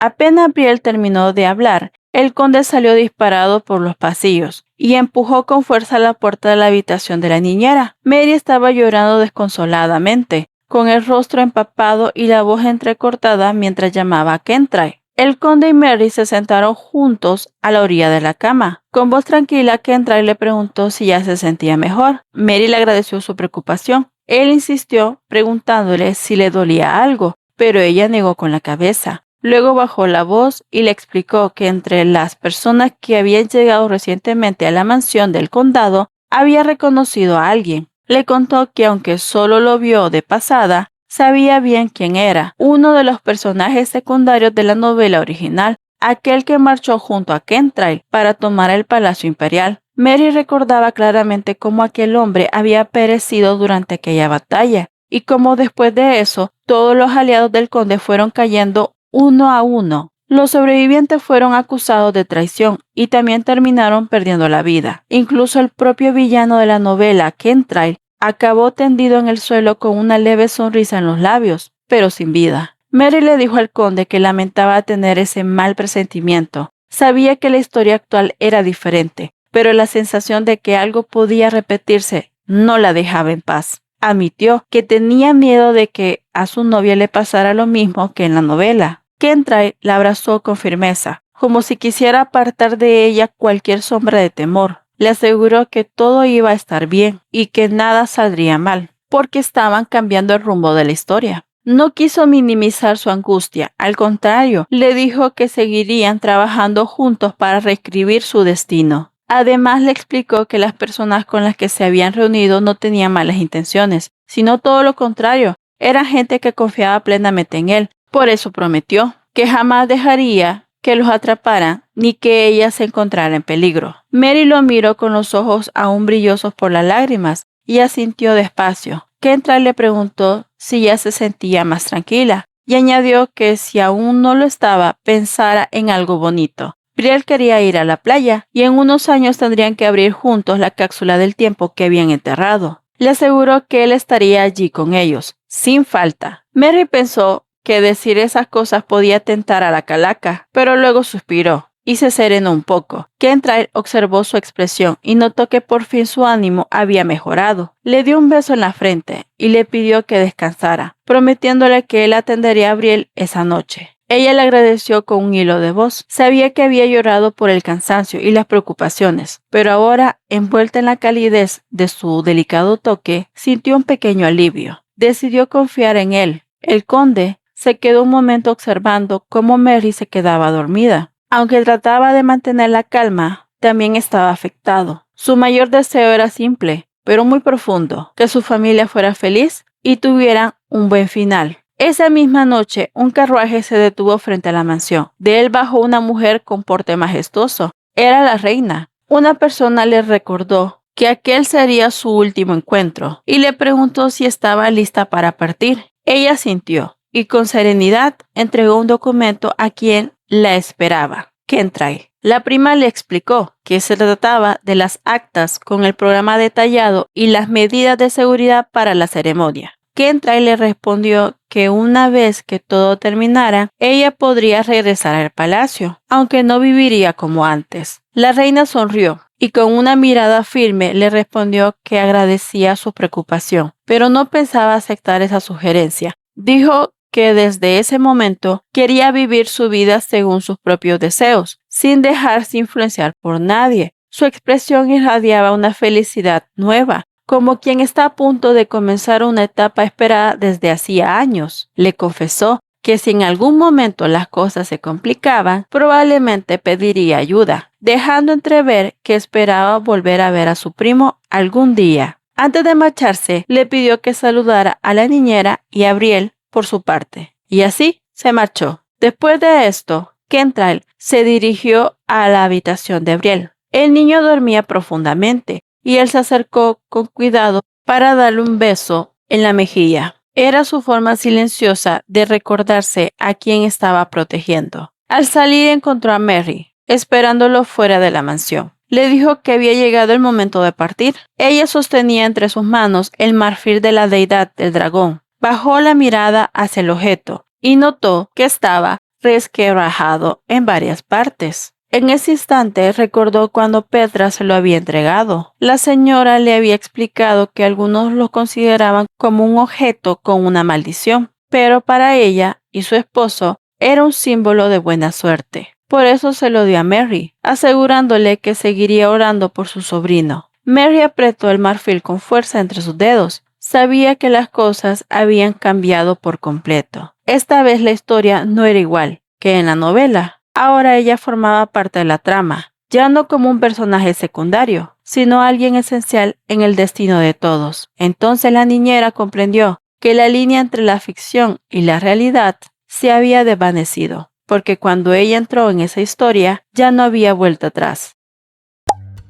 Apenas Brielle terminó de hablar, el conde salió disparado por los pasillos y empujó con fuerza la puerta de la habitación de la niñera. Mary estaba llorando desconsoladamente, con el rostro empapado y la voz entrecortada mientras llamaba a Kentry. El conde y Mary se sentaron juntos a la orilla de la cama. Con voz tranquila, Kentry le preguntó si ya se sentía mejor. Mary le agradeció su preocupación. Él insistió preguntándole si le dolía algo, pero ella negó con la cabeza. Luego bajó la voz y le explicó que entre las personas que habían llegado recientemente a la mansión del condado, había reconocido a alguien. Le contó que aunque solo lo vio de pasada, sabía bien quién era, uno de los personajes secundarios de la novela original, aquel que marchó junto a Kentry para tomar el Palacio Imperial. Mary recordaba claramente cómo aquel hombre había perecido durante aquella batalla y cómo después de eso todos los aliados del conde fueron cayendo uno a uno. Los sobrevivientes fueron acusados de traición y también terminaron perdiendo la vida. Incluso el propio villano de la novela, Kentry, acabó tendido en el suelo con una leve sonrisa en los labios, pero sin vida. Mary le dijo al conde que lamentaba tener ese mal presentimiento. Sabía que la historia actual era diferente, pero la sensación de que algo podía repetirse no la dejaba en paz. Admitió que tenía miedo de que a su novia le pasara lo mismo que en la novela. Kentry la abrazó con firmeza, como si quisiera apartar de ella cualquier sombra de temor. Le aseguró que todo iba a estar bien y que nada saldría mal, porque estaban cambiando el rumbo de la historia. No quiso minimizar su angustia, al contrario, le dijo que seguirían trabajando juntos para reescribir su destino. Además le explicó que las personas con las que se habían reunido no tenían malas intenciones, sino todo lo contrario, eran gente que confiaba plenamente en él. Por eso prometió que jamás dejaría que los atraparan ni que ella se encontrara en peligro. Mary lo miró con los ojos aún brillosos por las lágrimas y asintió despacio. Kentry le preguntó si ya se sentía más tranquila y añadió que si aún no lo estaba, pensara en algo bonito. Brielle quería ir a la playa y en unos años tendrían que abrir juntos la cápsula del tiempo que habían enterrado. Le aseguró que él estaría allí con ellos, sin falta. Mary pensó que decir esas cosas podía tentar a la calaca, pero luego suspiró y se serenó un poco. Kentry observó su expresión y notó que por fin su ánimo había mejorado. Le dio un beso en la frente y le pidió que descansara, prometiéndole que él atendería a Brielle esa noche. Ella le agradeció con un hilo de voz. Sabía que había llorado por el cansancio y las preocupaciones, pero ahora, envuelta en la calidez de su delicado toque, sintió un pequeño alivio. Decidió confiar en él. El conde se quedó un momento observando cómo Mary se quedaba dormida. Aunque trataba de mantener la calma, también estaba afectado. Su mayor deseo era simple, pero muy profundo, que su familia fuera feliz y tuviera un buen final. Esa misma noche, un carruaje se detuvo frente a la mansión. De él bajó una mujer con porte majestuoso. Era la reina. Una persona le recordó que aquel sería su último encuentro y le preguntó si estaba lista para partir. Ella asintió y con serenidad entregó un documento a quien la esperaba, Kentry. La prima le explicó que se trataba de las actas con el programa detallado y las medidas de seguridad para la ceremonia. Kentry le respondió que una vez que todo terminara, ella podría regresar al palacio, aunque no viviría como antes. La reina sonrió y con una mirada firme le respondió que agradecía su preocupación, pero no pensaba aceptar esa sugerencia. Dijo que desde ese momento quería vivir su vida según sus propios deseos, sin dejarse influenciar por nadie. Su expresión irradiaba una felicidad nueva, como quien está a punto de comenzar una etapa esperada desde hacía años. Le confesó que si en algún momento las cosas se complicaban, probablemente pediría ayuda, dejando entrever que esperaba volver a ver a su primo algún día. Antes de marcharse, le pidió que saludara a la niñera y a Brielle por su parte, y así se marchó. Después de esto, Kentry se dirigió a la habitación de Brielle. El niño dormía profundamente y él se acercó con cuidado para darle un beso en la mejilla. Era su forma silenciosa de recordarse a quién estaba protegiendo. Al salir encontró a Mary, esperándolo fuera de la mansión. Le dijo que había llegado el momento de partir. Ella sostenía entre sus manos el marfil de la deidad del dragón. Bajó la mirada hacia el objeto y notó que estaba resquebrajado en varias partes. En ese instante recordó cuando Petra se lo había entregado. La señora le había explicado que algunos lo consideraban como un objeto con una maldición, pero para ella y su esposo era un símbolo de buena suerte. Por eso se lo dio a Mary, asegurándole que seguiría orando por su sobrino. Mary apretó el marfil con fuerza entre sus dedos. Sabía que las cosas habían cambiado por completo. Esta vez la historia no era igual que en la novela. Ahora ella formaba parte de la trama, ya no como un personaje secundario, sino alguien esencial en el destino de todos. Entonces la niñera comprendió que la línea entre la ficción y la realidad se había desvanecido, porque cuando ella entró en esa historia ya no había vuelta atrás.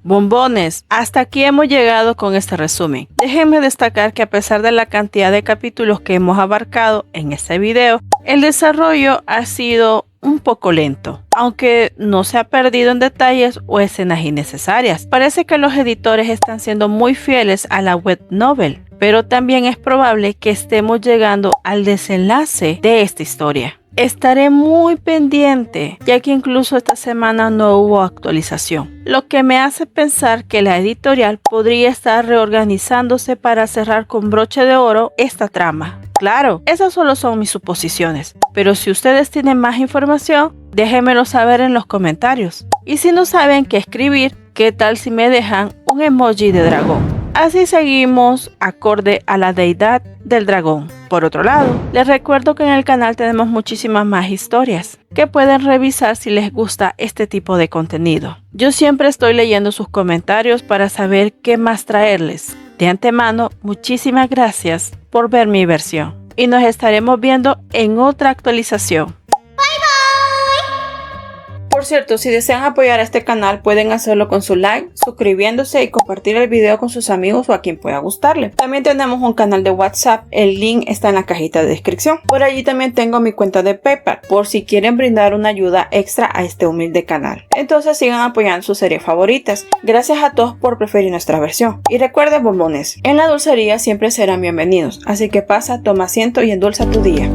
Bombones, hasta aquí hemos llegado con este resumen. Déjenme destacar que a pesar de la cantidad de capítulos que hemos abarcado en este video, el desarrollo ha sido un poco lento, aunque no se ha perdido en detalles o escenas innecesarias. Parece que los editores están siendo muy fieles a la web novel, pero también es probable que estemos llegando al desenlace de esta historia. Estaré muy pendiente, ya que incluso esta semana no hubo actualización, lo que me hace pensar que la editorial podría estar reorganizándose para cerrar con broche de oro esta trama. Claro, esas solo son mis suposiciones, pero si ustedes tienen más información, déjenmelo saber en los comentarios. Y si no saben qué escribir, ¿qué tal si me dejan un emoji de dragón? Así seguimos acorde a la deidad del dragón. Por otro lado, les recuerdo que en el canal tenemos muchísimas más historias que pueden revisar si les gusta este tipo de contenido. Yo siempre estoy leyendo sus comentarios para saber qué más traerles. De antemano, muchísimas gracias por ver mi versión y nos estaremos viendo en otra actualización. Por cierto, si desean apoyar a este canal pueden hacerlo con su like, suscribiéndose y compartir el video con sus amigos o a quien pueda gustarle. También tenemos un canal de WhatsApp, el link está en la cajita de descripción. Por allí también tengo mi cuenta de PayPal, por si quieren brindar una ayuda extra a este humilde canal. Entonces sigan apoyando sus series favoritas. Gracias a todos por preferir nuestra versión. Y recuerden, bombones, en la dulcería siempre serán bienvenidos, así que pasa, toma asiento y endulza tu día.